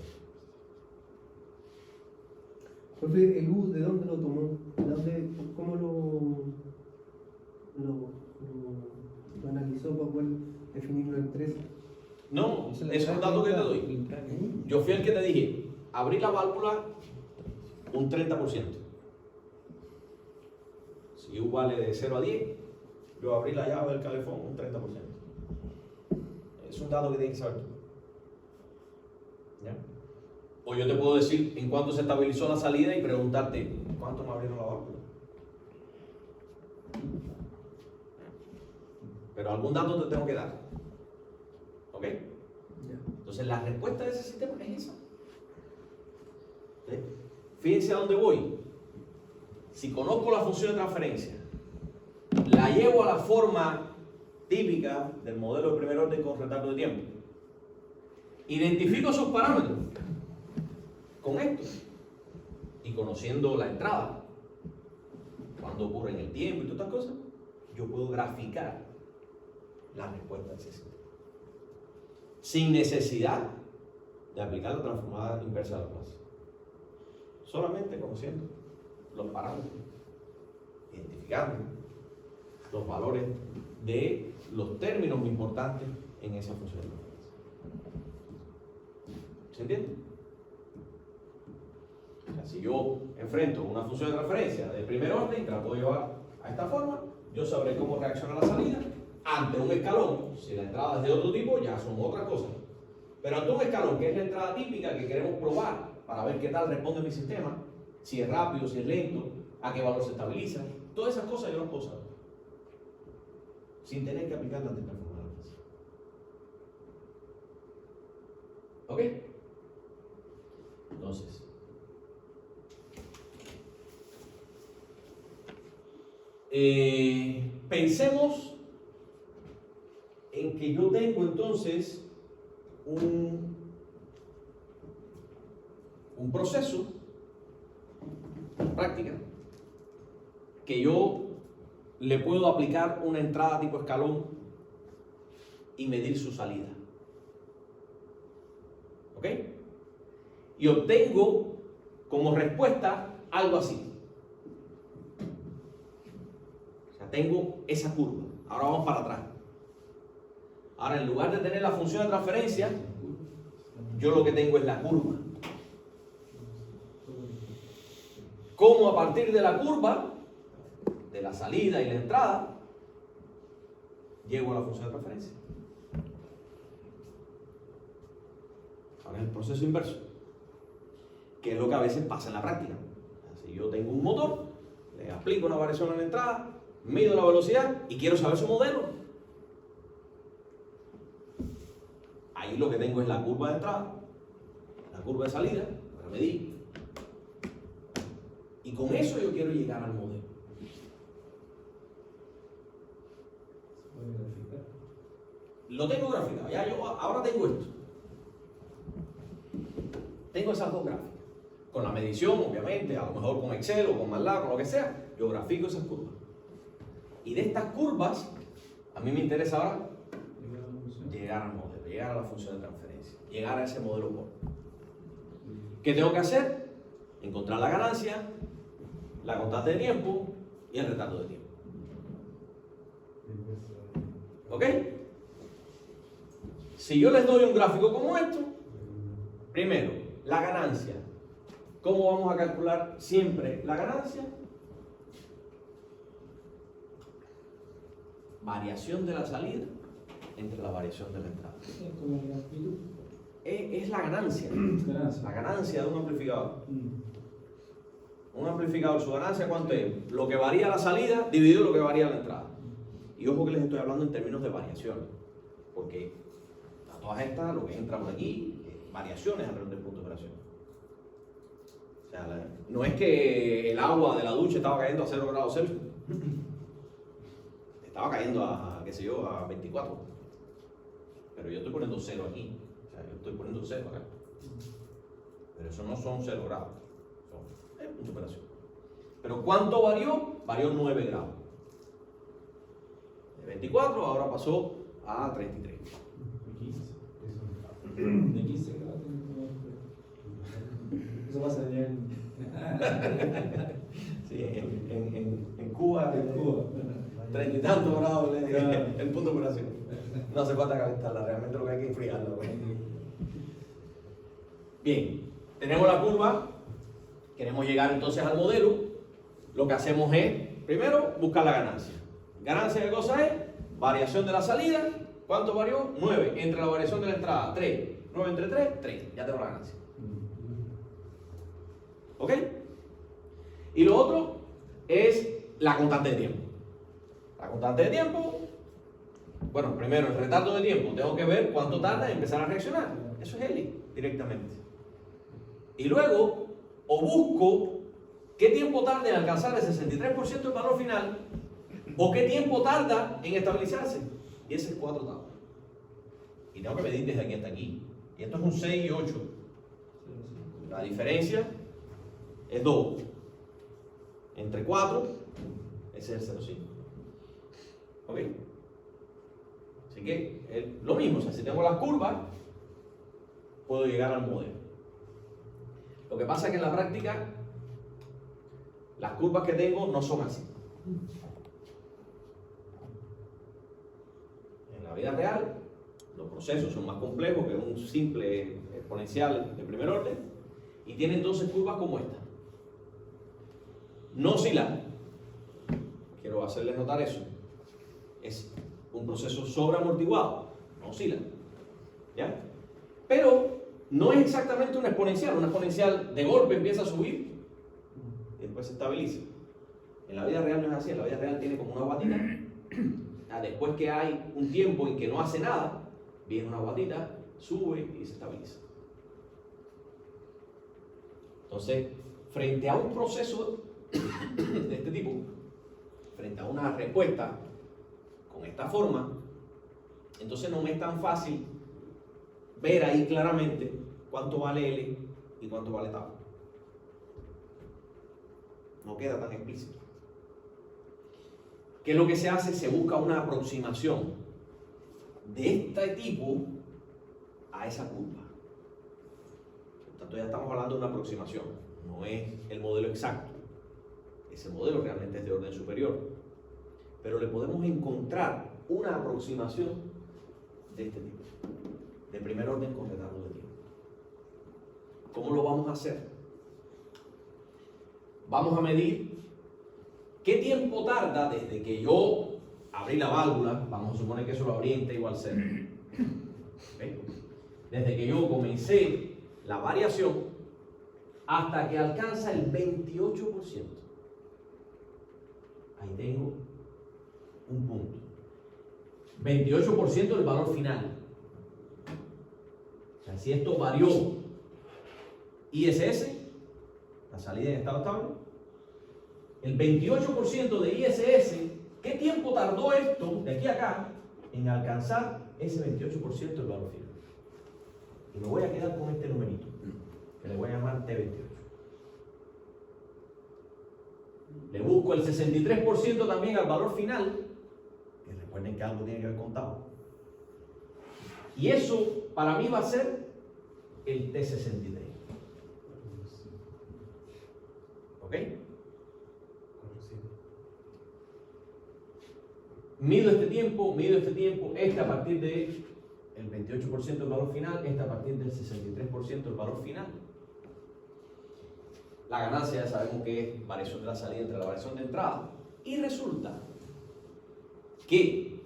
Profe, ¿el U de dónde lo tomó? ¿Cómo lo analizó para poder definirlo en 3? No, es un dato que te doy. Yo fui el que te dije, abrí la válvula un 30%. Si U vale de 0 a 10, yo abrí la llave del calefón un 30%. Es un dato que tienes que saber tú. ¿Ya? O yo te puedo decir en cuánto se estabilizó la salida y preguntarte, ¿cuánto me abrieron la válvula? Pero algún dato te tengo que dar. ¿Ok? Entonces la respuesta de ese sistema es esa. ¿Sí? Fíjense a dónde voy. Si conozco la función de transferencia, la llevo a la forma típica del modelo de primer orden con retardo de tiempo, identifico sus parámetros con esto y conociendo la entrada, cuando ocurre en el tiempo y todas estas cosas, yo puedo graficar la respuesta de ese sistema sin necesidad de aplicar la transformada inversa de Laplace, solamente conociendo los parámetros, identificando los valores de los términos importantes en esa función de transferencia. ¿Se entiende? O sea, si yo enfrento una función de transferencia de primer orden y te la puedo llevar a esta forma, yo sabré cómo reacciona la salida ante un escalón. Si la entrada es de otro tipo, ya son otras cosas. Pero ante un escalón, que es la entrada típica que queremos probar para ver qué tal responde mi sistema, si es rápido, si es lento, a qué valor se estabiliza, todas esas cosas yo las puedo saber sin tener que aplicar la transformadora. ¿Ok? Entonces, pensemos en que yo tengo entonces un proceso, una práctica, que yo le puedo aplicar una entrada tipo escalón y medir su salida. ¿Ok? Y obtengo como respuesta algo así. O sea, tengo esa curva. Ahora vamos para atrás. Ahora, en lugar de tener la función de transferencia, yo lo que tengo es la curva. Cómo a partir de la curva, de la salida y la entrada, llego a la función de transferencia. Ahora es el proceso inverso, que es lo que a veces pasa en la práctica. Si yo tengo un motor, le aplico una variación en la entrada, mido la velocidad y quiero saber su modelo. Ahí lo que tengo es la curva de entrada, la curva de salida, para medir. Y con eso yo quiero llegar al modelo. Lo tengo graficado, ya yo ahora tengo esto. Tengo esas dos gráficas. Con la medición, obviamente, a lo mejor con Excel o con MATLAB, con lo que sea, yo grafico esas curvas. Y de estas curvas, a mí me interesa ahora llegar al modelo, llegar a la función de transferencia, llegar a ese modelo por. ¿Qué tengo que hacer? Encontrar la ganancia, la constante de tiempo y el retardo de tiempo. ¿Ok? Si yo les doy un gráfico como esto, primero, la ganancia. ¿Cómo vamos a calcular siempre la ganancia? Variación de la salida entre la variación de la entrada. Es la ganancia. La ganancia de un amplificador. Un amplificador, su ganancia, ¿cuánto es? Lo que varía la salida dividido lo que varía la entrada. Y ojo que les estoy hablando en términos de variación, porque a todas estas, lo que entra por aquí, variaciones alrededor del punto de operación. O sea, no es que el agua de la ducha estaba cayendo a 0 grados Celsius. Estaba cayendo a, qué sé yo, a 24. Pero yo estoy poniendo 0 aquí. O sea, yo estoy poniendo 0 acá. Pero eso no son 0 grados. Son el punto de operación. Pero ¿cuánto varió? Varió 9 grados. De 24 ahora pasó a 33. De 15 grados. Eso pasa allá en Sí, en Cuba. En Cuba. 30 y tantos grados el punto de operación. No hace falta calentarla, realmente lo que hay que enfriarla. Bien, tenemos la curva, queremos llegar entonces al modelo. Lo que hacemos es, primero, buscar la ganancia. ¿Ganancia qué cosa es? Variación de la salida. ¿Cuánto varió? 9. Entre la variación de la entrada, 3. 9 entre 3, 3. Ya tengo la ganancia. ¿Ok? Y lo otro es la constante de tiempo. La constante de tiempo, bueno, primero el retardo de tiempo. Tengo que ver cuánto tarda en empezar a reaccionar. Eso es Eli, directamente. Y luego, o busco qué tiempo tarda en alcanzar el 63% del valor final, o qué tiempo tarda en estabilizarse. Y ese es 4 tablas. Y tengo que medir desde aquí hasta aquí. Y esto es un 6 y 8. La diferencia es 2. Entre 4, ese es el 0,5. ¿Ok? Así que es lo mismo. O sea, si tengo las curvas, puedo llegar al modelo. Lo que pasa es que en la práctica, las curvas que tengo no son así. vida real, los procesos son más complejos que un simple exponencial de primer orden y tienen entonces curvas como esta. No oscilan. Quiero hacerles notar eso. Es un proceso sobreamortiguado, no oscila. ¿Ya? Pero no es exactamente una exponencial de golpe empieza a subir y después se estabiliza. En la vida real no es así, en la vida real tiene como una guatita. Después que hay un tiempo en que no hace nada, viene una guatita, sube y se estabiliza. Entonces, frente a un proceso de este tipo, frente a una respuesta con esta forma, entonces no me es tan fácil ver ahí claramente cuánto vale L y cuánto vale tau. No queda tan explícito. ¿Qué es lo que se hace? Se busca una aproximación de este tipo a esa curva. Por tanto, ya estamos hablando de una aproximación, no es el modelo exacto. Ese modelo realmente es de orden superior, pero le podemos encontrar una aproximación de este tipo, de primer orden con retardo de tiempo. ¿Cómo lo vamos a hacer? Vamos a medir qué tiempo tarda desde que yo abrí la válvula, vamos a suponer que eso lo abrí en T igual 0. ¿Okay? Desde que yo comencé la variación hasta que alcanza el 28%. Ahí tengo un punto. 28% del valor final. O sea, si esto varió ISS, la salida en estado estable, el 28% de ISS, ¿qué tiempo tardó esto de aquí a acá en alcanzar ese 28% del valor final? Y me voy a quedar con este numerito, que le voy a llamar T28. Le busco el 63% también al valor final, que recuerden que algo tiene que ver contado. Y eso para mí va a ser el T63. ¿Ok? Mido este tiempo, este a partir del 28% del valor final, este a partir del 63% del valor final. La ganancia ya sabemos que es variación de la salida entre la variación de entrada. Y resulta que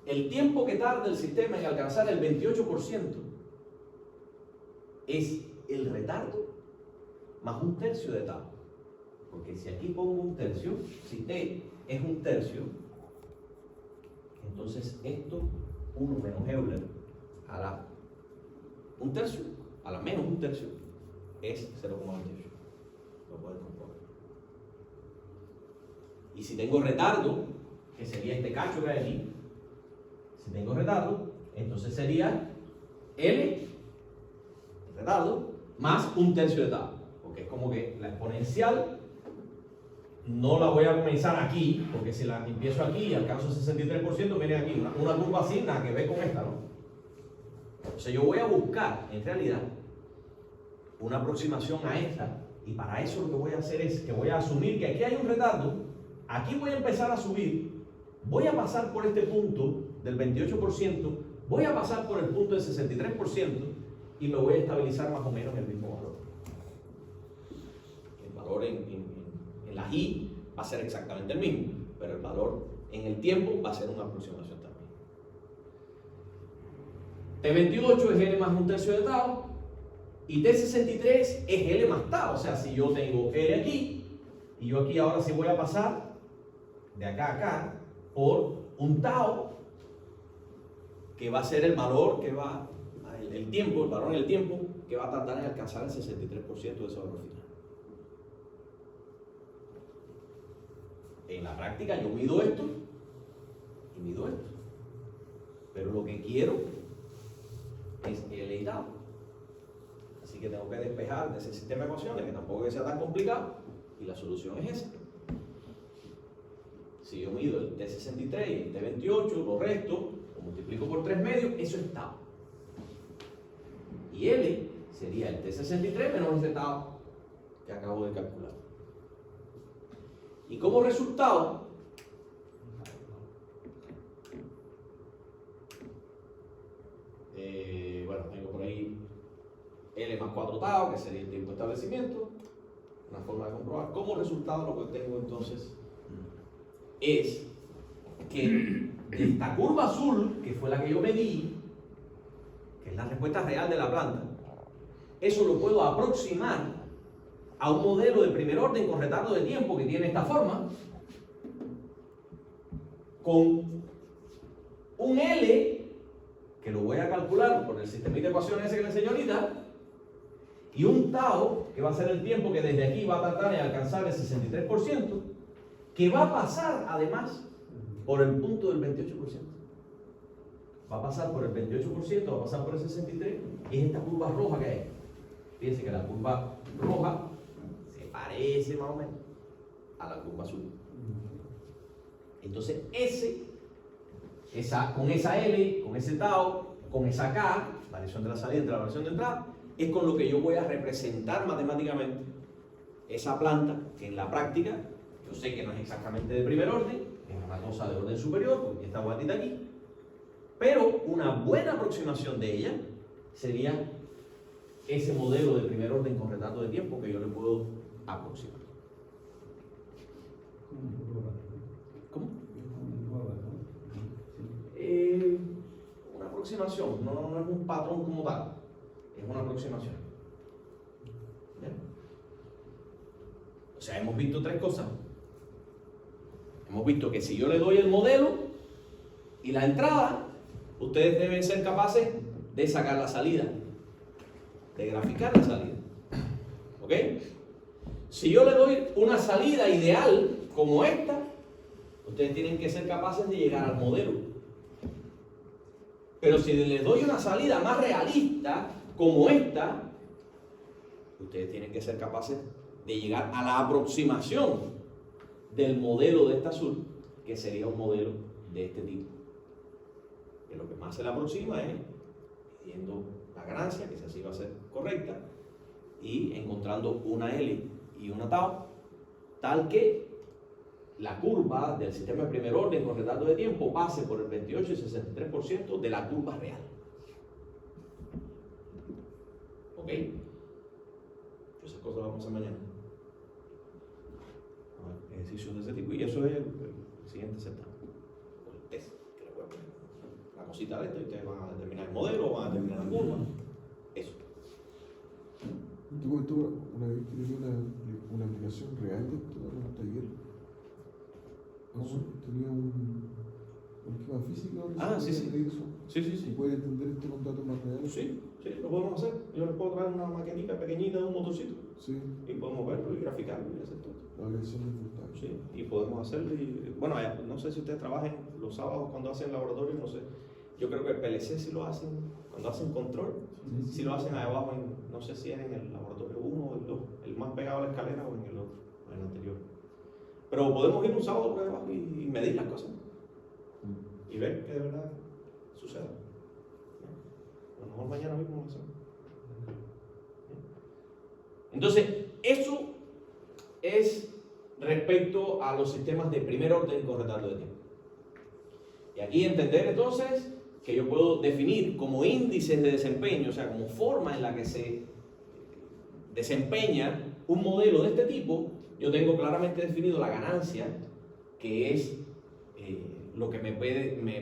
el tiempo que tarda el sistema en alcanzar el 28% es el retardo más un tercio de tau. Porque si aquí pongo un tercio, si T es un tercio, entonces esto, 1 menos Euler a la un tercio, a la menos un tercio, es 0,28. Lo pueden comprobar. Y si tengo retardo, que sería este cacho que hay aquí, si tengo retardo, entonces sería L, retardo, más un tercio de tau. Porque es como que la exponencial no la voy a comenzar aquí, porque si la empiezo aquí y alcanzo 63%, viene aquí. Una curva así, nada que ver con esta, ¿no? O sea, yo voy a buscar, en realidad, una aproximación a esta, y para eso lo que voy a hacer es que voy a asumir que aquí hay un retardo, aquí voy a empezar a subir, voy a pasar por este punto del 28%, voy a pasar por el punto del 63% y me voy a estabilizar más o menos en el mismo valor. El valor en la I va a ser exactamente el mismo, pero el valor en el tiempo va a ser una aproximación también. T28 es L más un tercio de tau y T63 es L más tau. O sea, si yo tengo L aquí y yo aquí ahora sí voy a pasar de acá a acá por un tau que va a ser el valor que va, el tiempo, el valor en el tiempo que va a tardar en alcanzar el 63% de ese valor final. En la práctica yo mido esto y mido esto. Pero lo que quiero es L y tau. Así que tengo que despejar de ese sistema de ecuaciones, que tampoco es que sea tan complicado, y la solución es esa. Si yo mido el T63 y el T28, lo resto, lo multiplico por 3 medios, eso es tau. Y L sería el T63 menos ese tau que acabo de calcular. Y como resultado, L más 4 tau, que sería el tiempo de establecimiento, una forma de comprobar. Como resultado lo que tengo entonces es que de esta curva azul, que fue la que yo medí, que es la respuesta real de la planta, eso lo puedo aproximar a un modelo de primer orden con retardo de tiempo que tiene esta forma, con un L, que lo voy a calcular por el sistema de ecuaciones ese que le enseñé ahorita, y un tau, que va a ser el tiempo que desde aquí va a tratar de alcanzar el 63%, que va a pasar además por el punto del 28%. Va a pasar por el 28%, va a pasar por el 63%, y es esta curva roja que hay. Fíjense que la curva roja se parece más o menos a la curva azul. Entonces, con esa L, con ese tau, con esa K, variación de la salida entre la variación de entrada, es con lo que yo voy a representar matemáticamente esa planta, que en la práctica, yo sé que no es exactamente de primer orden, es una cosa de orden superior, porque esta guatita aquí, pero una buena aproximación de ella sería ese modelo de primer orden con retardo de tiempo que yo le puedo aproximar. ¿Cómo? Una aproximación, no es un patrón como tal, es una aproximación. ¿Bien? O sea, hemos visto tres cosas. Hemos visto que si yo le doy el modelo y la entrada, ustedes deben ser capaces de sacar la salida, de graficar la salida. ¿Ok? Si yo le doy una salida ideal como esta, ustedes tienen que ser capaces de llegar al modelo. Pero si les doy una salida más realista como esta, ustedes tienen que ser capaces de llegar a la aproximación del modelo de esta azul, que sería un modelo de este tipo. Que lo que más se le aproxima es midiendo la ganancia, que así va a ser correcta, y encontrando una L y una tau, tal que la curva del sistema de primer orden con retardo de tiempo pase por el 28 y 63% de la curva real. ¿Ok? Esas cosas las vamos a hacer mañana. Ejercicios de ese tipo. Y eso es el siguiente certamen. O el test que le voy a poner. La cosita de esto y ustedes van a determinar el modelo, van a determinar la curva. Eso. Te comentó una vez que tenía una aplicación real de esto en un taller. Tenía un esquema físico. Sí. ¿Se puede entender esto con datos más reales? Sí, lo podemos hacer. Yo les puedo traer una maquinita pequeñita de un motorcito. Sí. Y podemos verlo y graficarlo y hacer todo. La variación de voltaje. Sí, y podemos hacerlo. Bueno, no sé si ustedes trabajan los sábados cuando hacen laboratorio, no sé. Yo creo que el PLC sí lo hacen, cuando hacen control, sí lo hacen ahí abajo, no sé si es en el laboratorio 1 o el 2, el más pegado a la escalera o en el otro, o en el anterior. Pero podemos ir un sábado por ahí abajo y medir las cosas y ver que de verdad sucede. A lo mejor mañana mismo lo hacemos. Entonces, eso es respecto a los sistemas de primer orden con retardo de tiempo. Y aquí entender entonces que yo puedo definir como índices de desempeño, o sea, como forma en la que se desempeña un modelo de este tipo. Yo tengo claramente definido la ganancia, que es lo que me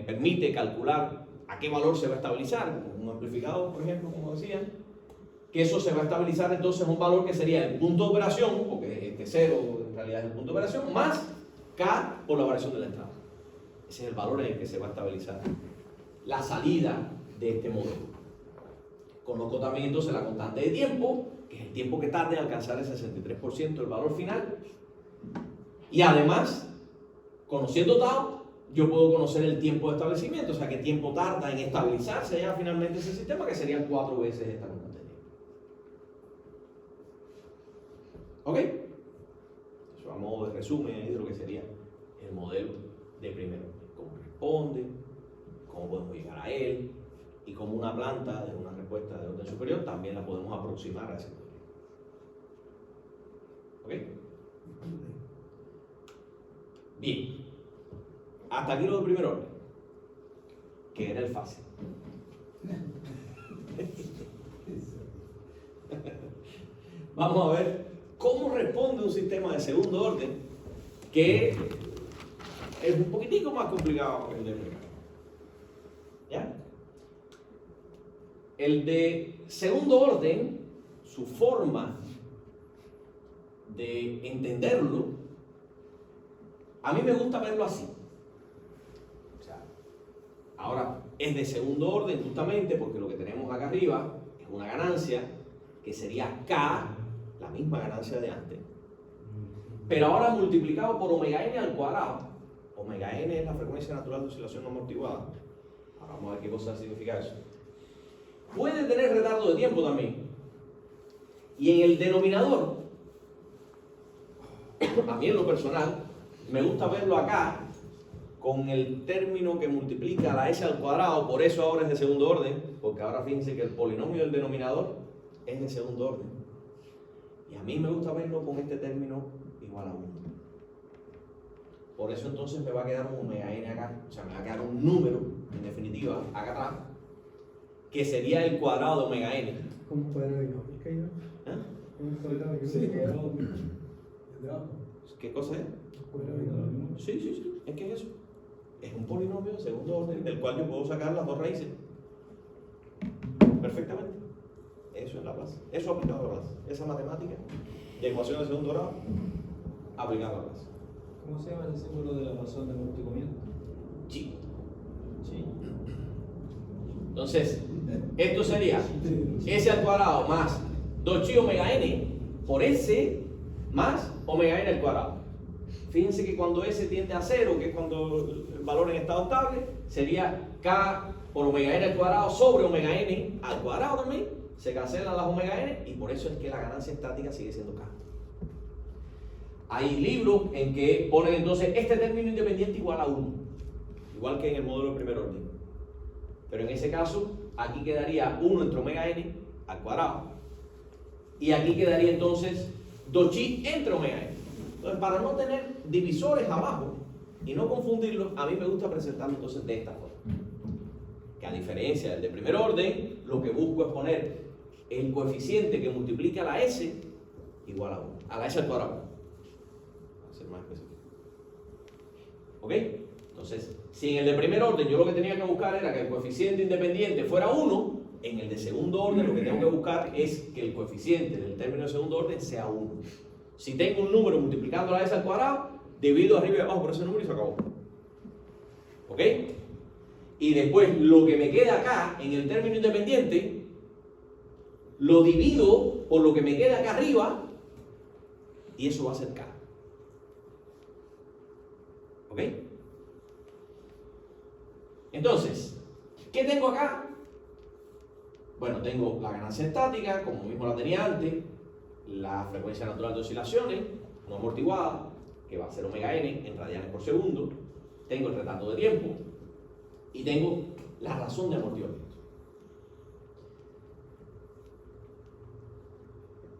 permite calcular a qué valor se va a estabilizar, con un amplificador, por ejemplo, como decía, que eso se va a estabilizar entonces en un valor que sería el punto de operación, porque este 0 en realidad es el punto de operación, más K por la variación de la entrada. Ese es el valor en el que se va a estabilizar la salida de este modelo. Conozco también entonces la constante de tiempo, que es el tiempo que tarda en alcanzar el 63% del valor final. Y además, conociendo tau, yo puedo conocer el tiempo de establecimiento, o sea, qué tiempo tarda en estabilizarse ya finalmente ese sistema, que serían 4 veces esta constante de tiempo. ¿Ok? Eso a modo de resumen ahí de lo que sería el modelo de primero. Cómo responde, cómo podemos llegar a él, y como una planta de una respuesta de orden superior también la podemos aproximar a ese modelo. ¿Ok? Bien. Hasta aquí lo del primer orden, que era el fácil. vamos a ver cómo responde un sistema de segundo orden que es un poquitico más complicado que el de primero. ¿Ya? El de segundo orden, su forma de entenderlo, a mí me gusta verlo así. O sea, ahora es de segundo orden justamente porque lo que tenemos acá arriba es una ganancia que sería K, la misma ganancia de antes, pero ahora multiplicado por omega n al cuadrado. Omega n es la frecuencia natural de oscilación no amortiguada. Ahora vamos a ver qué cosa significa eso. Puede tener retardo de tiempo también. Y en el denominador, a mí en lo personal, me gusta verlo acá con el término que multiplica la s al cuadrado, por eso ahora es de segundo orden, porque ahora fíjense que el polinomio del denominador es de segundo orden. Y a mí me gusta verlo con este término igual a 1. Por eso entonces me va a quedar un omega n acá, o sea, me va a quedar un número, en definitiva, acá atrás, que sería el cuadrado de omega n. ¿Cómo cuadrado dinámica ya? ¿Eh? ¿Un cuadrado Sí, dinámica? ¿Qué cosa es? Cuadrado dinámica. Sí, sí, sí, es que es eso. Es un polinomio de segundo orden del cual yo puedo sacar las dos raíces. Perfectamente. Eso es Laplace. Eso aplicado a Laplace. Esa matemática y ecuación de segundo grado aplicado a Laplace. ¿Cómo se llama el símbolo de la razón de amortiguamiento? Chi. Sí. Entonces, esto sería s al cuadrado más 2chi omega n por s más omega n al cuadrado. Fíjense que cuando s tiende a 0, que es cuando el valor en estado estable, sería k por omega n al cuadrado sobre omega n al cuadrado también. Se cancelan las omega n y por eso es que la ganancia estática sigue siendo k. Hay libros en que ponen entonces este término independiente igual a 1, igual que en el modelo de primer orden. Pero en ese caso, aquí quedaría 1 entre omega n al cuadrado. Y aquí quedaría entonces 2chi entre omega n. Entonces, para no tener divisores abajo y no confundirlos, a mí me gusta presentarlo entonces de esta forma. Que a diferencia del de primer orden, lo que busco es poner el coeficiente que multiplica la s igual a 1, a la s al cuadrado. Para ser más específico. ¿Ok? Entonces, si en el de primer orden yo lo que tenía que buscar era que el coeficiente independiente fuera 1, en el de segundo orden lo que tengo que buscar es que el coeficiente del término de segundo orden sea 1. Si tengo un número multiplicando la s al cuadrado, divido arriba y abajo por ese número y se acabó. ¿Ok? Y después lo que me queda acá en el término independiente, lo divido por lo que me queda acá arriba y eso va a ser k. ¿Ok? Entonces, ¿qué tengo acá? Bueno, tengo la ganancia estática, como mismo la tenía antes, la frecuencia natural de oscilaciones, no amortiguada, que va a ser omega n en radianes por segundo, tengo el retardo de tiempo y tengo la razón de amortiguamiento.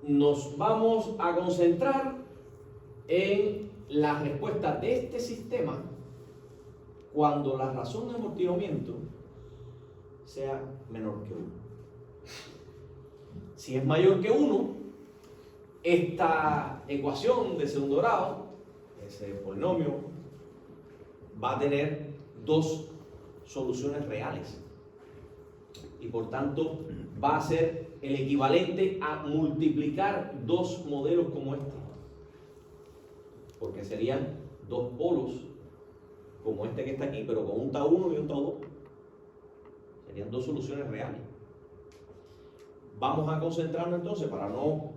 Nos vamos a concentrar en la respuesta de este sistema cuando la razón de amortiguamiento sea menor que 1. Si es mayor que 1, esta ecuación de segundo grado, ese polinomio, va a tener dos soluciones reales y por tanto va a ser el equivalente a multiplicar dos modelos como este, porque serían dos polos como este que está aquí, pero con un tau 1 y un tau 2. Serían dos soluciones reales. Vamos a concentrarnos entonces, para no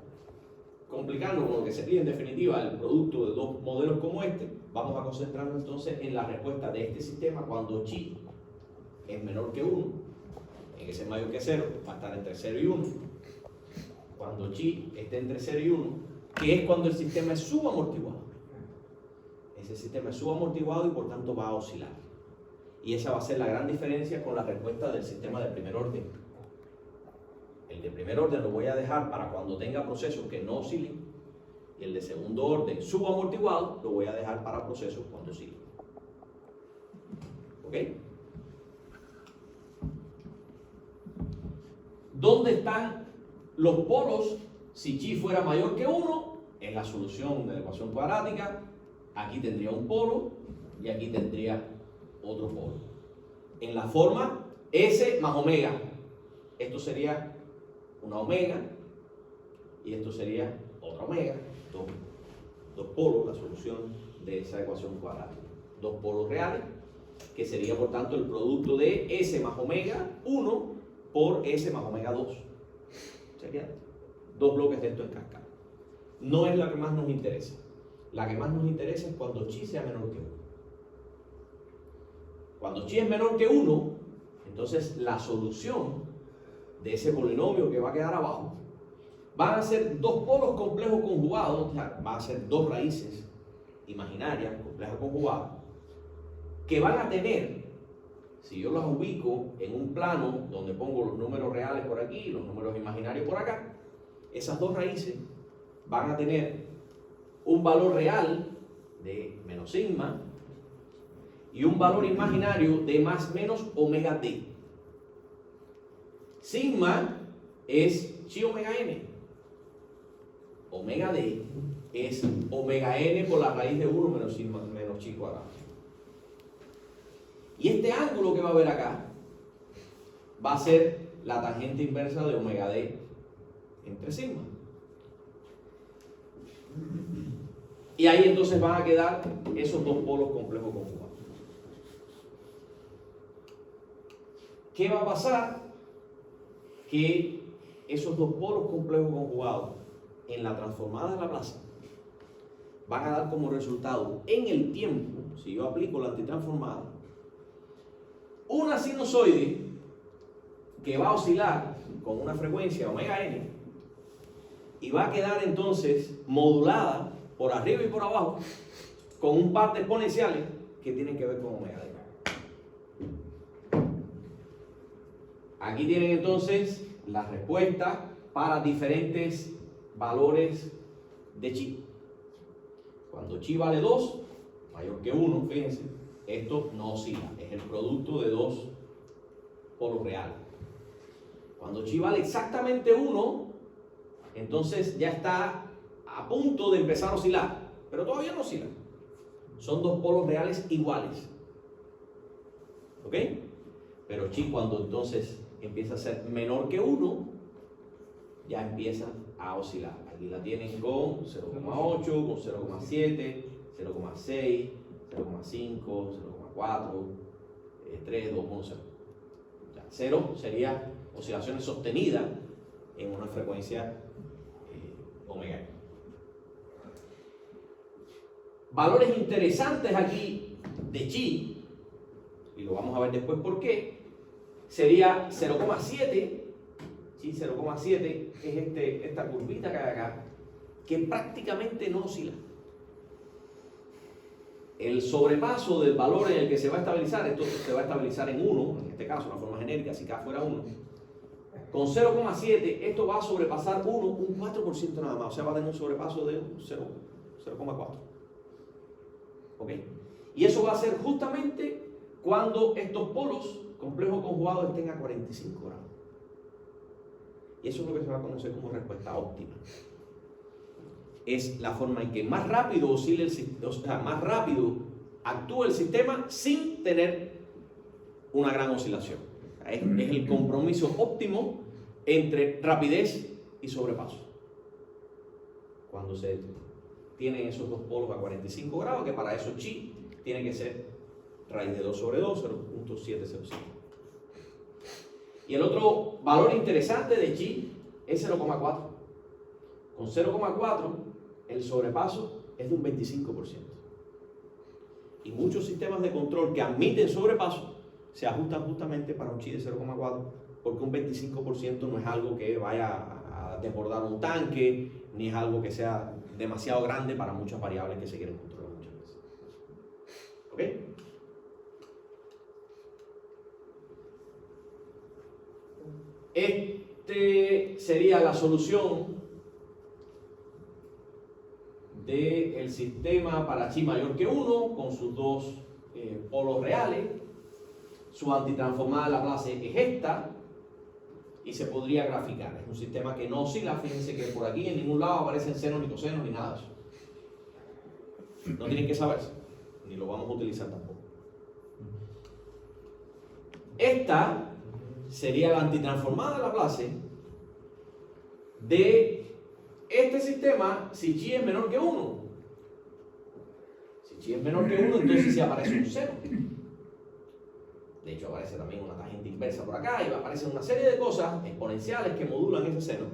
complicarnos con lo que sería en definitiva el producto de dos modelos como este, vamos a concentrarnos entonces en la respuesta de este sistema cuando chi es menor que 1, en que es mayor que 0, va a estar entre 0 y 1. Cuando chi esté entre 0 y 1, que es cuando el sistema es subamortiguado. Ese sistema es subamortiguado y por tanto va a oscilar. Y esa va a ser la gran diferencia con la respuesta del sistema de primer orden. El de primer orden lo voy a dejar para cuando tenga procesos que no oscilen. Y el de segundo orden subamortiguado lo voy a dejar para procesos cuando oscilen. ¿Ok? ¿Dónde están los polos Si chi fuera mayor que 1, es la solución de la ecuación cuadrática. Aquí tendría un polo y aquí tendría otro polo. En la forma S más omega. Esto sería una omega y esto sería otra omega. Dos polos, la solución de esa ecuación cuadrática. Dos polos reales, que sería por tanto el producto de S más omega 1 por S más omega 2. Serían dos bloques de esto en cascada. No es la que más nos interesa. La que más nos interesa es cuando chi sea menor que 1. Cuando chi es menor que 1, entonces la solución de ese polinomio que va a quedar abajo van a ser dos polos complejos conjugados, o sea, van a ser dos raíces imaginarias complejas conjugadas, que van a tener, si yo las ubico en un plano donde pongo los números reales por aquí y los números imaginarios por acá, esas dos raíces van a tener un valor real de menos sigma y un valor imaginario de más menos omega d. Sigma es chi omega n. Omega d es omega n por la raíz de 1 menos sigma menos chi cuadrado. Y este ángulo que va a ver acá va a ser la tangente inversa de omega d entre sigma. Y ahí entonces van a quedar esos dos polos complejos conjugados. ¿Qué va a pasar? Que esos dos polos complejos conjugados en la transformada de Laplace van a dar como resultado en el tiempo, si yo aplico la antitransformada, una sinusoide que va a oscilar con una frecuencia omega n y va a quedar entonces modulada por arriba y por abajo con un par de exponenciales que tienen que ver con omega d. Aquí tienen entonces la respuesta para diferentes valores de chi. Cuando chi vale 2, mayor que 1, fíjense, esto no oscila, es el producto de dos polos reales. Cuando chi vale exactamente 1, entonces ya está a punto de empezar a oscilar, pero todavía no oscila. Son dos polos reales iguales. ¿Ok? Pero chi cuando entonces empieza a ser menor que 1, ya empieza a oscilar. Aquí la tienen con 0,8, con 0,7, 0,6, 0,5, 0,4, 3, 2, 1, 0. 0 sería oscilaciones sostenidas en una frecuencia omega. Valores interesantes aquí de chi, y lo vamos a ver después por qué, sería 0,7. Sí, 0,7 es esta curvita que hay acá, que prácticamente no oscila. El sobrepaso del valor en el que se va a estabilizar, esto se va a estabilizar en 1, en este caso, una forma genérica, si acá fuera 1. Con 0,7 esto va a sobrepasar 1, un 4% nada más, o sea, va a tener un sobrepaso de 0,4. ¿Ok? Y eso va a ser justamente cuando estos polos complejos conjugados estén a 45 grados. Y eso es lo que se va a conocer como respuesta óptima. Es la forma en que más rápido oscila el sistema, o sea, más rápido actúa el sistema sin tener una gran oscilación. Es el compromiso óptimo entre rapidez y sobrepaso. Cuando se tienen esos dos polos a 45 grados, que para eso chi tiene que ser raíz de 2 sobre 2, 0.705. Y el otro valor interesante de chi es 0,4. Con 0,4 el sobrepaso es de un 25%. Y muchos sistemas de control que admiten sobrepaso se ajustan justamente para un chi de 0,4, porque un 25% no es algo que vaya a desbordar un tanque, ni es algo que sea demasiado grande para muchas variables que se quieren controlar muchas veces. ¿Ok? Este sería la solución del sistema para chi mayor que 1 con sus dos polos reales. Su antitransformada de Laplace es esta. y se podría graficar. Es un sistema que no oscila. Fíjense que por aquí en ningún lado aparecen senos ni cosenos ni nada de eso. No tienen que saberse, ni lo vamos a utilizar tampoco. Esta sería la antitransformada de Laplace de este sistema si chi es menor que 1. Si chi es menor que 1, entonces sí aparece un seno. De hecho, aparece también una tangente inversa por acá y aparecen una serie de cosas exponenciales que modulan ese seno,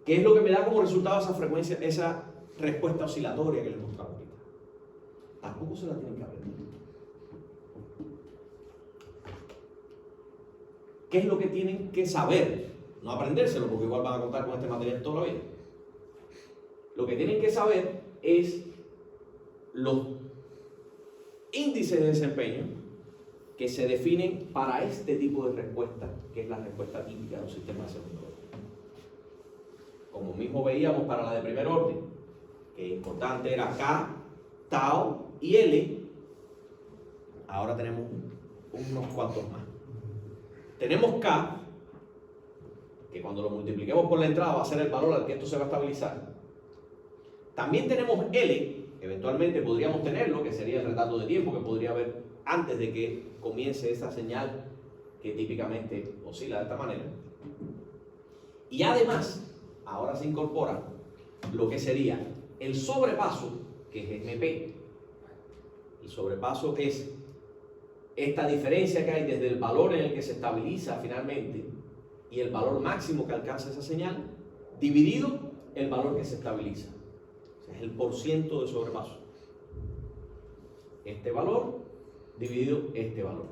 que es lo que me da como resultado esa frecuencia, esa respuesta oscilatoria que les mostraba ahorita. Tampoco se la tienen que aprender. ¿Qué es lo que tienen que saber? No aprendérselo, porque igual van a contar con este material toda la vida. Lo que tienen que saber es los índices de desempeño que se definen para este tipo de respuesta, que es la respuesta típica de un sistema de segundo orden. Como mismo veíamos para la de primer orden, que importante era K, tau y L, ahora tenemos unos cuantos más. Tenemos K, que cuando lo multipliquemos por la entrada va a ser el valor al que esto se va a estabilizar. También tenemos L, eventualmente podríamos tenerlo, que sería el retardo de tiempo que podría haber antes de que comience esa señal que típicamente oscila de esta manera. Y además, ahora se incorpora lo que sería el sobrepaso, que es MP. El sobrepaso es esta diferencia que hay desde el valor en el que se estabiliza finalmente y el valor máximo que alcanza esa señal, dividido el valor que se estabiliza. O sea, es el porciento de sobrepaso. Este valor dividido este valor.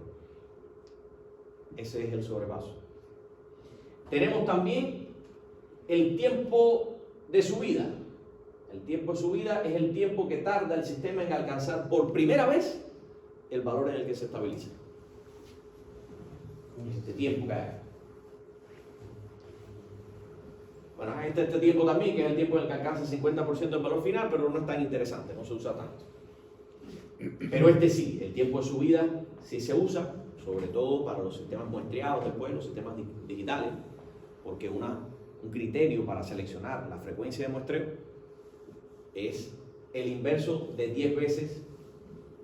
Ese es el sobrepaso. Tenemos también el tiempo de subida. El tiempo de subida es el tiempo que tarda el sistema en alcanzar por primera vez el valor en el que se estabiliza. Este tiempo que hay. Bueno, hay este tiempo también, que es el tiempo en el que alcanza el 50% del valor final, pero no es tan interesante, no se usa tanto. Pero este sí, el tiempo de subida sí se usa, sobre todo para los sistemas muestreados después, los sistemas digitales, porque un criterio para seleccionar la frecuencia de muestreo es el inverso de 10 veces,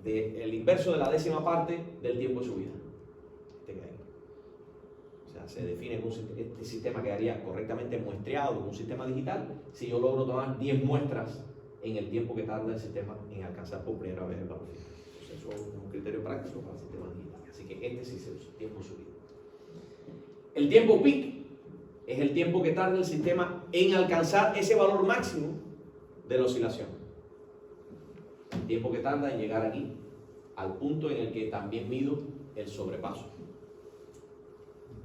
el inverso de la décima parte del tiempo de subida. O sea, se define que este sistema quedaría correctamente muestreado como un sistema digital si yo logro tomar 10 muestras en el tiempo que tarda el sistema en alcanzar por primera vez el valor final. Entonces, eso es un criterio práctico para el sistema digital. Así que este sí se usa, tiempo de subida. El tiempo peak es el tiempo que tarda el sistema en alcanzar ese valor máximo de la oscilación. El tiempo que tarda en llegar aquí, al punto en el que también mido el sobrepaso.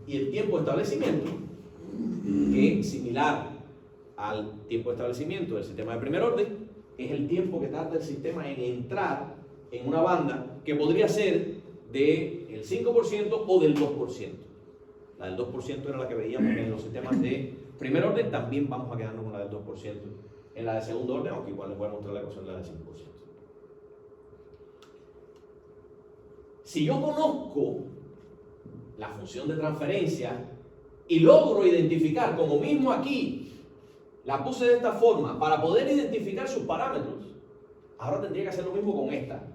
Y el tiempo de establecimiento, que es similar al tiempo de establecimiento del sistema de primer orden, es el tiempo que tarda el sistema en entrar en una banda que podría ser del 5% o del 2%. La del 2% era la que veíamos en los sistemas de primer orden, también vamos a quedarnos con la del 2% en la de segundo orden, aunque igual les voy a mostrar la ecuación de la del 5%. Si yo conozco la función de transferencia y logro identificar, como mismo aquí la puse de esta forma, para poder identificar sus parámetros, ahora tendría que hacer lo mismo con esta.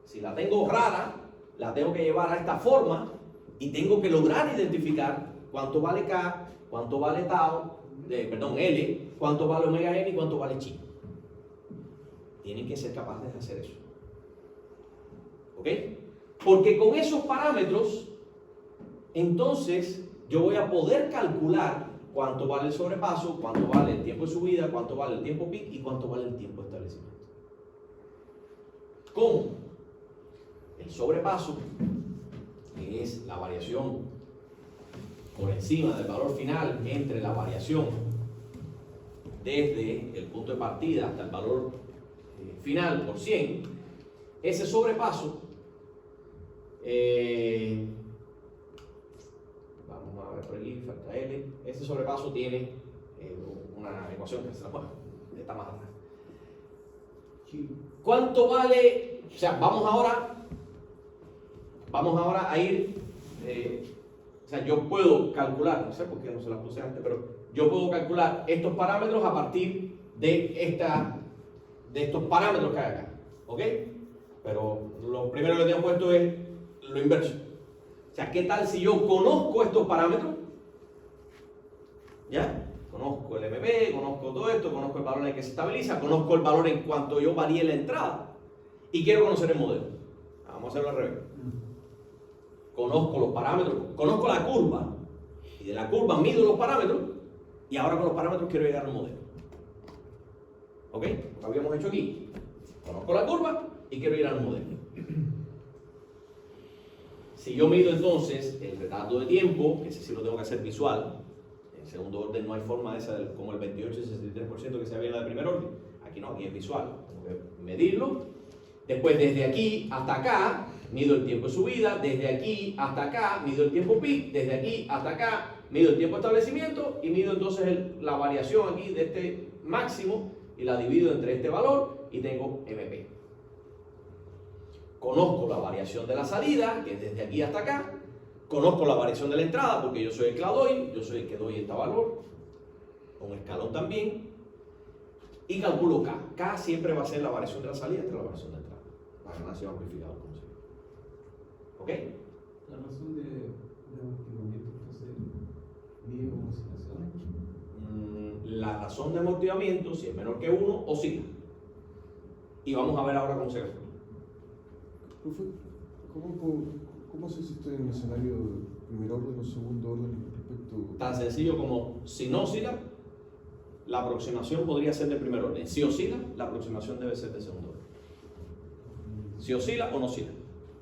Si la tengo rara, la tengo que llevar a esta forma y tengo que lograr identificar cuánto vale K, cuánto vale tau, L, cuánto vale omega n y cuánto vale chi. Tienen que ser capaces de hacer eso. ¿Ok? Porque con esos parámetros, entonces yo voy a poder calcular cuánto vale el sobrepaso, cuánto vale el tiempo de subida, cuánto vale el tiempo peak y cuánto vale el tiempo de establecimiento. ¿Cómo? El sobrepaso, que es la variación por encima del valor final entre la variación desde el punto de partida hasta el valor final por 100, ese sobrepaso, vamos a ver por aquí, falta L, ese sobrepaso tiene una ecuación que se la bueno, está más atrás. ¿Cuánto vale? O sea, vamos ahora a ir O sea, yo puedo calcular, no sé por qué no se las puse antes, pero yo puedo calcular estos parámetros a partir de estos parámetros que hay acá. ¿Ok? Pero lo primero que tengo puesto es lo inverso. O sea, ¿qué tal si yo conozco estos parámetros? ¿Ya? Conozco el MP, conozco todo esto, conozco el valor en el que se estabiliza, conozco el valor en cuanto yo varíe la entrada y quiero conocer el modelo. Vamos a hacerlo al revés. Conozco los parámetros, conozco la curva y de la curva mido los parámetros y ahora con los parámetros quiero llegar al modelo. ¿Ok? Lo habíamos hecho aquí. Conozco la curva y quiero ir al modelo. Si yo mido entonces el retardo de tiempo, que ese sí lo tengo que hacer visual, en segundo orden no hay forma de esa como el 28 y 63% que se ve en la de primer orden. Aquí no, aquí es visual. Tengo que medirlo. Después desde aquí hasta acá, mido el tiempo de subida. Desde aquí hasta acá, mido el tiempo peak. Desde aquí hasta acá, mido el tiempo de establecimiento. Y mido entonces la variación aquí de este máximo y la divido entre este valor y tengo MP. Conozco la variación de la salida, que es desde aquí hasta acá. Conozco la variación de la entrada, porque yo soy el que la doy, yo soy el que doy este valor, con escalón también. Y calculo K. K siempre va a ser la variación de la salida entre la variación de la entrada. La ganancia amplificada, como se ve. ¿Ok? La razón de amortiguamiento, entonces, mide como oscilaciones. La razón de amortiguamiento, si es menor que 1, oscila. Y vamos a ver ahora cómo se calcula. Profe, ¿cómo sé si estoy en el escenario de primer orden o segundo orden respecto? Tan sencillo como si no oscila, la aproximación podría ser de primer orden. Si oscila, la aproximación debe ser de segundo orden. Si oscila o no oscila.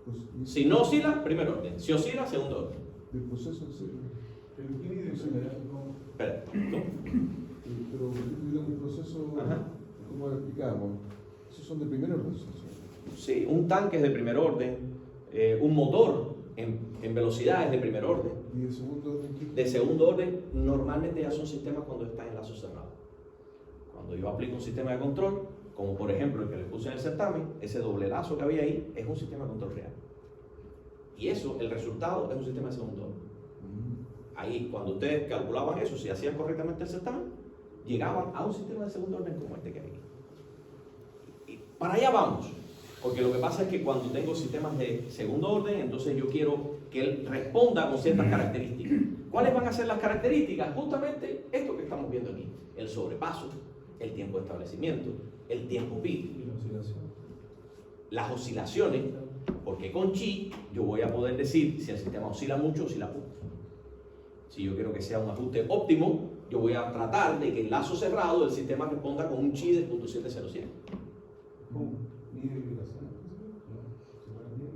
Pues, Si no oscila, primer orden. Si oscila, segundo orden. del proceso en serio. Pero ¿qué mide el gráfico? Espera, ¿no? Pero por ejemplo, un proceso, Ajá. como explicábamos, esos son de primer orden. Sí, un tanque es de primer orden, un motor en velocidad es de primer orden. ¿Y de segundo orden qué? De segundo orden, normalmente ya son sistemas cuando están en lazo cerrado. Cuando yo aplico un sistema de control, como por ejemplo el que le puse en el certamen, ese doble lazo que había ahí es un sistema de control real. Y eso, el resultado es un sistema de segundo orden. Ahí, cuando ustedes calculaban eso, si hacían correctamente el certamen, llegaban a un sistema de segundo orden como este que hay aquí. Y para allá vamos. Porque lo que pasa es que cuando tengo sistemas de segundo orden, entonces yo quiero que él responda con ciertas características. ¿Cuáles van a ser las características? Justamente esto que estamos viendo aquí. El sobrepaso, el tiempo de establecimiento, el tiempo peak, Y la oscilación. las oscilaciones, porque con chi yo voy a poder decir si el sistema oscila mucho o oscila poco. Si yo quiero que sea un ajuste óptimo, yo voy a tratar de que el lazo cerrado del sistema responda con un chi de 0.707. ¿Cómo? ¿Mide vibraciones? ¿No? ¿Se puede medir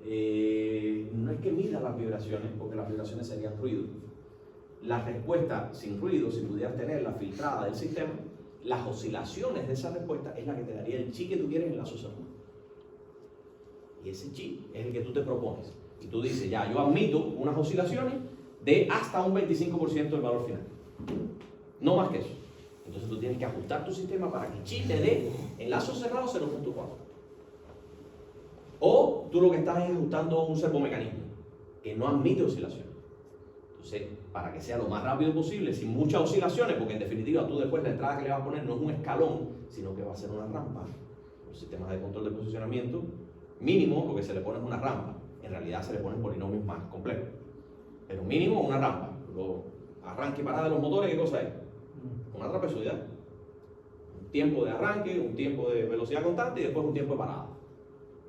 vibraciones? No es que mida las vibraciones, porque las vibraciones serían ruido. La respuesta sin ruido, si pudieras tener la filtrada del sistema, las oscilaciones de esa respuesta es la que te daría el chi que tú quieres en lazo cerrado. Y ese chi es el que tú te propones. Y tú dices, ya, yo admito unas oscilaciones de hasta un 25% del valor final. No más que eso. Entonces tú tienes que ajustar tu sistema para que chi te dé en lazo cerrado 0.4. O tú lo que estás es ajustando un servomecanismo que no admite oscilaciones. Entonces, para que sea lo más rápido posible, sin muchas oscilaciones, porque en definitiva tú después la entrada que le vas a poner no es un escalón, sino que va a ser una rampa. Los sistemas de control de posicionamiento, mínimo lo que se le pone es una rampa. En realidad se le ponen polinomios más complejos. Pero mínimo una rampa. Luego, arranque y parada de los motores, ¿qué cosa es? Una trapezoidal. Un tiempo de arranque, un tiempo de velocidad constante y después un tiempo de parada,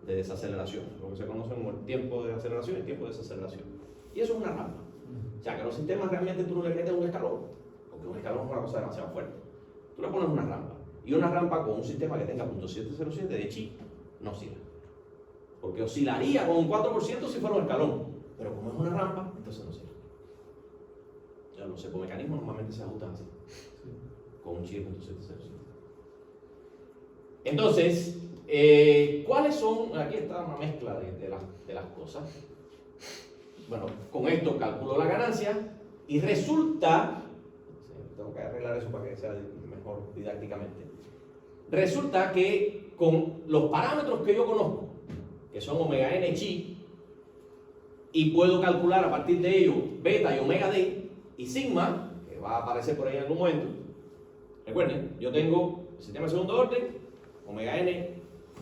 de desaceleración. Lo que se conoce como el tiempo de aceleración y el tiempo de desaceleración. Y eso es una rampa. O sea que a los sistemas realmente tú no le metes un escalón, porque un escalón es una cosa demasiado fuerte. Tú le pones una rampa. Y una rampa con un sistema que tenga 0.707 de chi no oscila. Porque oscilaría con un 4% si fuera un escalón. Pero como es una rampa, entonces no oscila. Ya los servomecanismos normalmente se ajustan así. Con un chi de 0.707. Entonces, ¿cuáles son? Aquí está una mezcla de las cosas. Bueno, con esto calculo la ganancia y resulta, tengo que arreglar eso para que sea mejor didácticamente, resulta que con los parámetros que yo conozco, que son omega n chi, y puedo calcular a partir de ello beta y omega D y sigma, que va a aparecer por ahí en algún momento. Recuerden, yo tengo el sistema de segundo orden, omega n,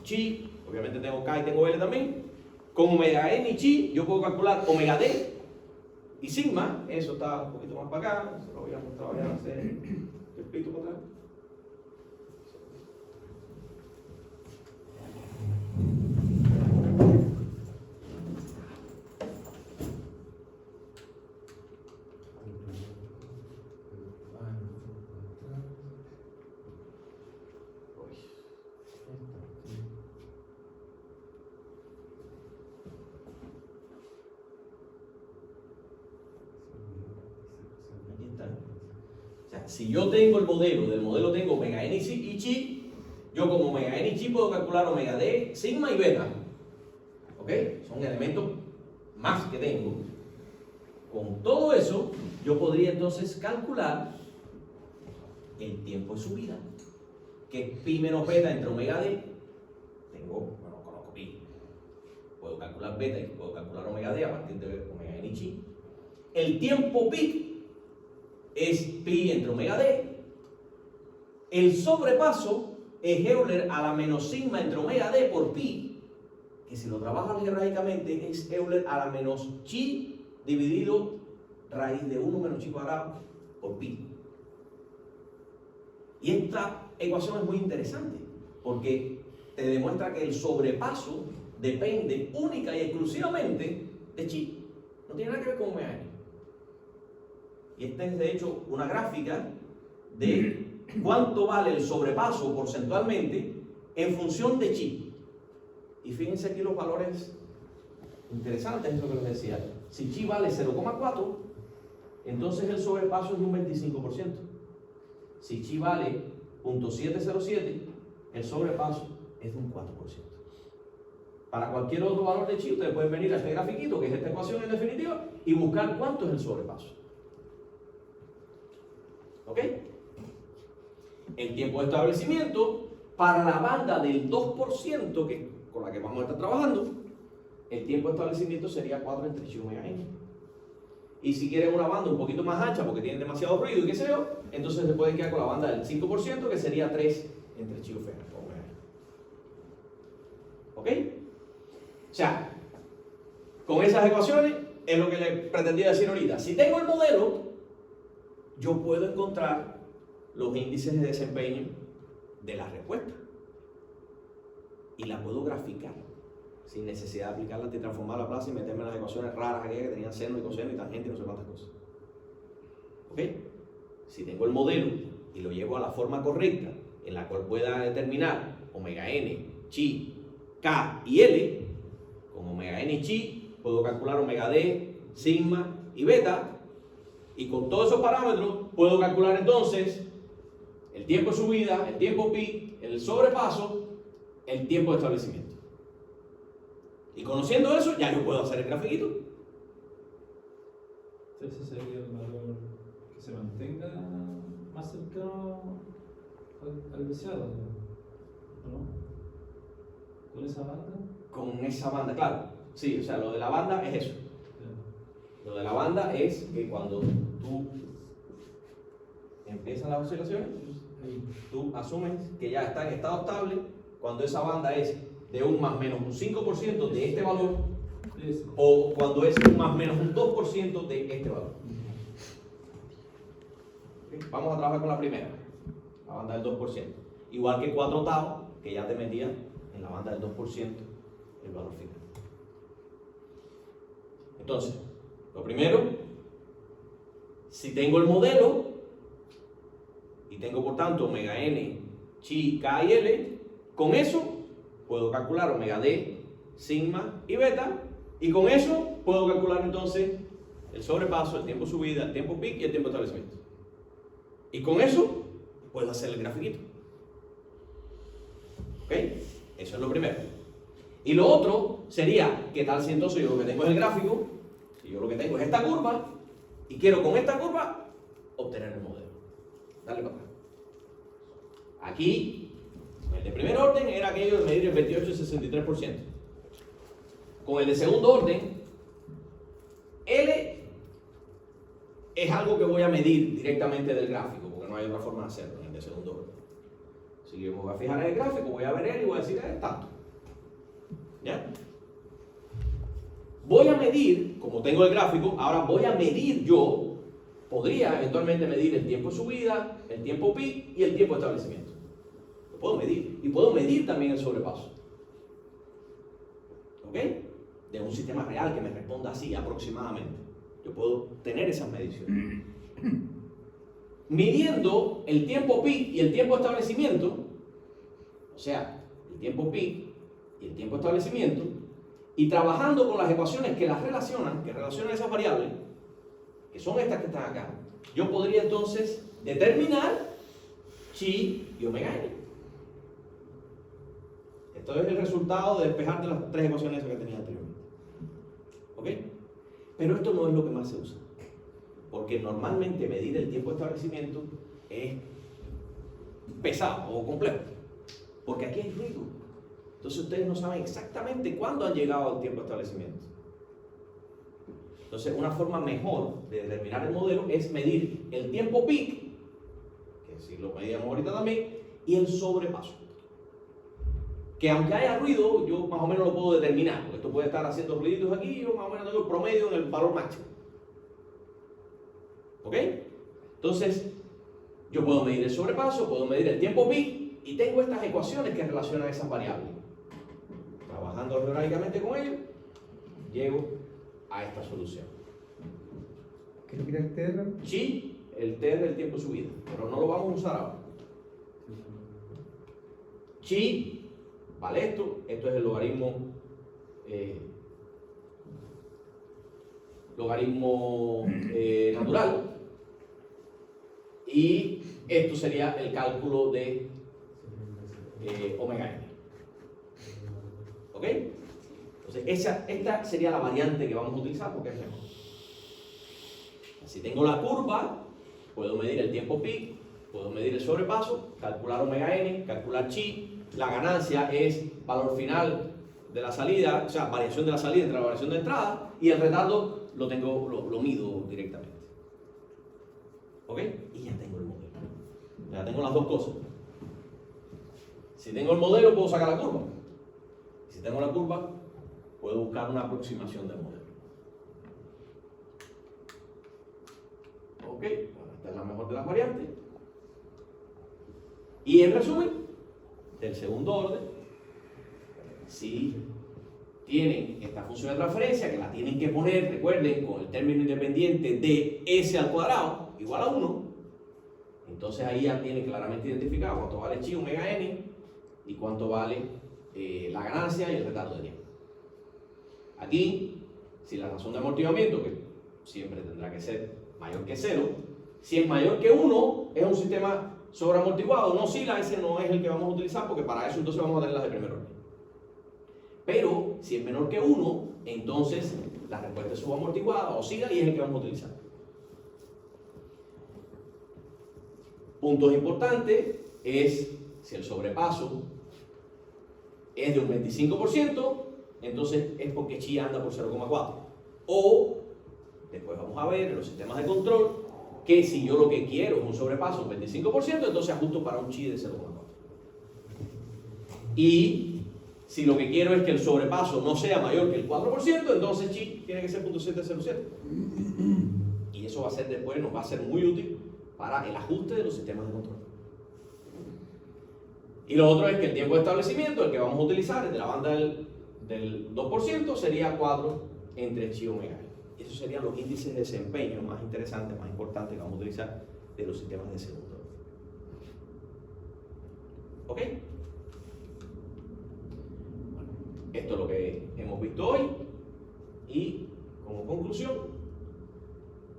chi, obviamente tengo K y tengo L también. Con omega n y chi yo puedo calcular omega D y sigma. Eso está un poquito más para acá, se lo voy a mostrar, voy a hacer el pito para atrás. Aquí está. O sea, si yo tengo el modelo, del modelo tengo omega n y chi, yo con omega n y chi puedo calcular omega d, sigma y beta. ¿Ok? Son elementos más que tengo. Con todo eso, yo podría entonces calcular el tiempo de subida, que es pi menos beta entre omega d. Conozco pi. Puedo calcular beta y puedo calcular omega d a partir de omega n y chi. El tiempo pi es pi entre omega d. El sobrepaso es Euler a la menos sigma entre omega d por pi, que si lo trabajo algebraicamente es Euler a la menos chi dividido raíz de 1 menos chi cuadrado por pi. Y esta ecuación es muy interesante porque te demuestra que el sobrepaso depende única y exclusivamente de chi. No tiene nada que ver con omega n. Y esta es de hecho una gráfica de cuánto vale el sobrepaso porcentualmente en función de chi. Y fíjense aquí los valores interesantes, eso que les decía. Si chi vale 0,4, entonces el sobrepaso es de un 25%. Si chi vale 0.707, el sobrepaso es de un 4%. Para cualquier otro valor de chi, ustedes pueden venir a este grafiquito, que es esta ecuación en definitiva, y buscar cuánto es el sobrepaso. ¿Ok? El tiempo de establecimiento para la banda del 2%, que con la que vamos a estar trabajando, el tiempo de establecimiento sería 4 entre chi omega n. Y si quieren una banda un poquito más ancha porque tienen demasiado ruido y qué sé yo, entonces se pueden quedar con la banda del 5%, que sería 3 entre chi omega n. ¿Ok? O sea, con esas ecuaciones es lo que le pretendía decir ahorita. Si tengo el modelo, yo puedo encontrar los índices de desempeño de la respuesta y la puedo graficar sin necesidad de aplicar la antitransformada a la plaza y meterme en las ecuaciones raras aquellas que tenían seno y coseno y tangente y no sé cuántas cosas. ¿Ok? Si tengo el modelo y lo llevo a la forma correcta en la cual pueda determinar omega n, chi, k y l, con omega n y chi puedo calcular omega d, sigma y beta. Y con todos esos parámetros puedo calcular entonces el tiempo de subida, el tiempo pi, el sobrepaso, el tiempo de establecimiento. Y conociendo eso, ya yo puedo hacer el grafiquito. Ese sería el valor que se mantenga más cercano al deseado, ¿no? ¿Con esa banda? Con esa banda, claro. Sí, o sea, lo de la banda es eso. Lo de la banda es que cuando tú empiezan las oscilaciones, tú asumes que ya está en estado estable cuando esa banda es de un más menos un 5% de este valor, o cuando es un más menos un 2% de este valor. ¿Okay? Vamos a trabajar con la primera, la banda del 2%. Igual que 4 tau, que ya te metía en la banda del 2% el valor final. Entonces, lo primero, si tengo el modelo y tengo por tanto omega n, chi, k y l, con eso puedo calcular omega d, sigma y beta, y con eso puedo calcular entonces el sobrepaso, el tiempo de subida, el tiempo peak y el tiempo de establecimiento. Y con eso puedo hacer el grafiquito. ¿Ok? Eso es lo primero. Y lo otro sería, ¿qué tal si entonces yo lo que tengo es el gráfico? Si yo lo que tengo es esta curva y quiero con esta curva obtener el modelo. Dale para atrás. Aquí, el de primer orden era aquello de medir el 28 y 63%. Con el de segundo orden, es algo que voy a medir directamente del gráfico, porque no hay otra forma de hacerlo en el de segundo orden. Así que yo me voy a fijar en el gráfico, voy a ver él y voy a decir, es tanto. ¿Ya? Voy a medir, como tengo el gráfico, ahora voy a medir yo, podría eventualmente medir el tiempo de subida, el tiempo peak y el tiempo de establecimiento. Lo puedo medir. Y puedo medir también el sobrepaso. ¿Ok? De un sistema real que me responda así aproximadamente. Yo puedo tener esas mediciones. Midiendo el tiempo peak y el tiempo de establecimiento, o sea, el tiempo peak y el tiempo de establecimiento, y trabajando con las ecuaciones que las relacionan, que relacionan esas variables, que son estas que están acá, yo podría entonces determinar chi y omega n. Esto es el resultado de despejar de las tres ecuaciones que tenía anteriormente. ¿Ok? Pero esto no es lo que más se usa. Porque normalmente medir el tiempo de establecimiento es pesado o complejo. Porque aquí hay ruido. Entonces ustedes no saben exactamente cuándo han llegado al tiempo de establecimiento. Entonces una forma mejor de determinar el modelo es medir el tiempo peak, que si lo medíamos ahorita también, y el sobrepaso. Que aunque haya ruido, yo más o menos lo puedo determinar, porque esto puede estar haciendo ruiditos aquí y yo más o menos tengo el promedio en el valor máximo. ¿Ok? Entonces, yo puedo medir el sobrepaso, puedo medir el tiempo peak y tengo estas ecuaciones que relacionan esas variables. Trabajando algebraicamente con ellos, llego a esta solución. ¿Qué es el TR? Chi, el TR del tiempo de subida, pero no lo vamos a usar ahora. Chi, vale esto es el logaritmo natural, y esto sería el cálculo de omega n. ¿Ok? Entonces, esta sería la variante que vamos a utilizar porque es mejor. Si tengo la curva, puedo medir el tiempo peak, puedo medir el sobrepaso, calcular omega n, calcular chi. La ganancia es valor final de la salida, o sea, variación de la salida entre la variación de entrada, y el retardo lo mido directamente. ¿Ok? Y ya tengo el modelo. Ya tengo las dos cosas. Si tengo el modelo, puedo sacar la curva. Si tengo la curva, puedo buscar una aproximación del modelo. Ok, bueno, esta es la mejor de las variantes. Y en resumen, del segundo orden, si tienen esta función de transferencia, que la tienen que poner, recuerden, con el término independiente de s al cuadrado igual a 1, entonces ahí ya tienen claramente identificado cuánto vale chi omega n y cuánto vale la ganancia y el retardo de tiempo. Aquí, si la razón de amortiguamiento, que siempre tendrá que ser mayor que 0, si es mayor que 1, es un sistema sobreamortiguado, no oscila, ese no es el que vamos a utilizar, porque para eso entonces vamos a tener las de primer orden. Pero, si es menor que 1, entonces la respuesta es subamortiguada, oscila, y es el que vamos a utilizar. Puntos importantes es si el sobrepaso es de un 25%, entonces es porque chi anda por 0,4. O, después vamos a ver en los sistemas de control, que si yo lo que quiero es un sobrepaso del 25%, entonces ajusto para un chi de 0,4. Y si lo que quiero es que el sobrepaso no sea mayor que el 4%, entonces chi tiene que ser 0.707. Y eso va a ser después, nos va a ser muy útil para el ajuste de los sistemas de control. Y lo otro es que el tiempo de establecimiento, el que vamos a utilizar, el de la banda del 2%, sería 4 entre chi omega. Y esos serían los índices de desempeño más interesantes, más importantes que vamos a utilizar de los sistemas de segundo orden. ¿Ok? Bueno, esto es lo que hemos visto hoy. Y como conclusión,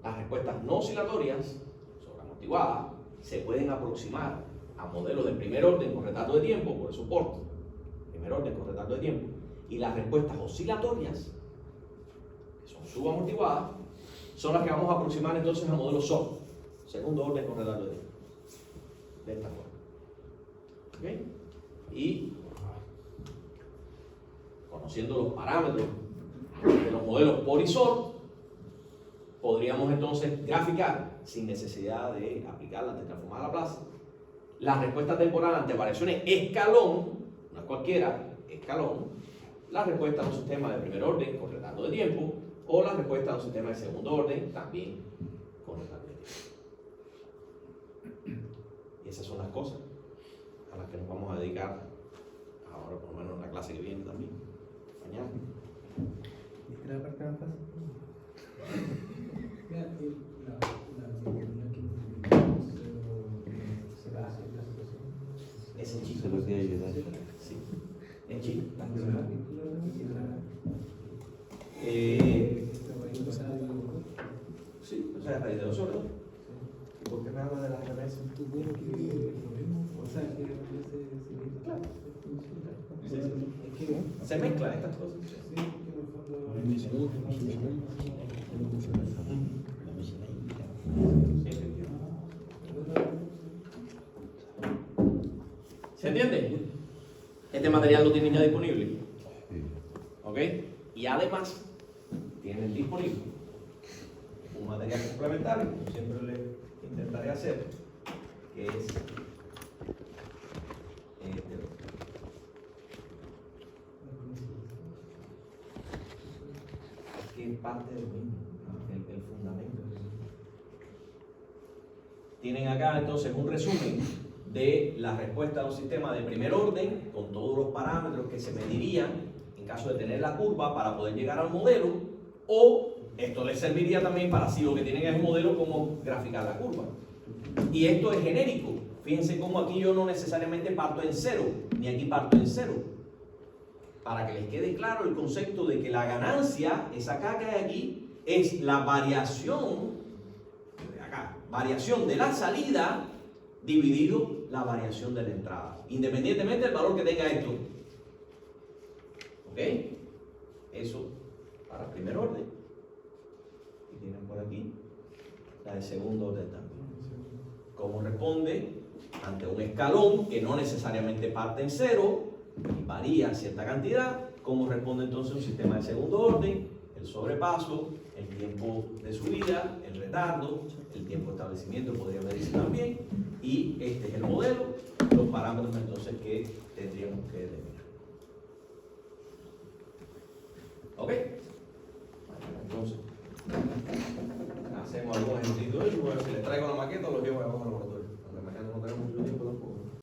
las respuestas no oscilatorias, sobreamortiguadas, se pueden aproximar a modelos de primer orden con retardo de tiempo, por eso soporte, primer orden con retardo de tiempo, y las respuestas oscilatorias, que son subamortiguadas, son las que vamos a aproximar entonces a modelos SOP, segundo orden con retardo de tiempo, de esta forma. ¿Ok? Y conociendo los parámetros de los modelos POR y SORT, podríamos entonces graficar, sin necesidad de aplicar la transformada a Laplace, la respuesta temporal ante variaciones escalón, no es cualquiera, escalón, la respuesta a un sistema de primer orden con retardo de tiempo, o la respuesta a un sistema de segundo orden también con retardo de tiempo. Y esas son las cosas a las que nos vamos a dedicar ahora, por lo menos en la clase que viene también, mañana. ¿Viste la parte más fácil? Ya, la que implementamos se va a hacer la situación. Es en Chile. Se lo quería ayudar. Sí, en Chile. Sí, o sea, raíz de los sordos. ¿Por qué me habla de las remesas? Se mezclan estas cosas. ¿Se entiende? Este material lo tienen ya disponible. ¿Ok? Y además tienen disponible un material complementario, como siempre le intentaré hacer, que es este. Que es parte del mismo, el fundamento. Tienen acá entonces un resumen de la respuesta a un sistema de primer orden con todos los parámetros que se medirían en caso de tener la curva para poder llegar al modelo, o esto les serviría también para, si lo que tienen es un modelo, cómo graficar la curva. Y esto es genérico. Fíjense cómo aquí yo no necesariamente parto en cero, ni aquí parto en cero. Para que les quede claro el concepto de que la ganancia, esa K que hay aquí, es la variación, de acá, variación de la salida dividido la variación de la entrada, independientemente del valor que tenga esto. ¿Ok? Eso para primer orden. Y tienen por aquí la de segundo orden también. Cómo responde ante un escalón que no necesariamente parte en cero y varía cierta cantidad. Cómo responde entonces un sistema de segundo orden, el sobrepaso, el tiempo de subida, el retardo, el tiempo de establecimiento podría medirse también, y este es el modelo, los parámetros entonces que tendríamos que definir.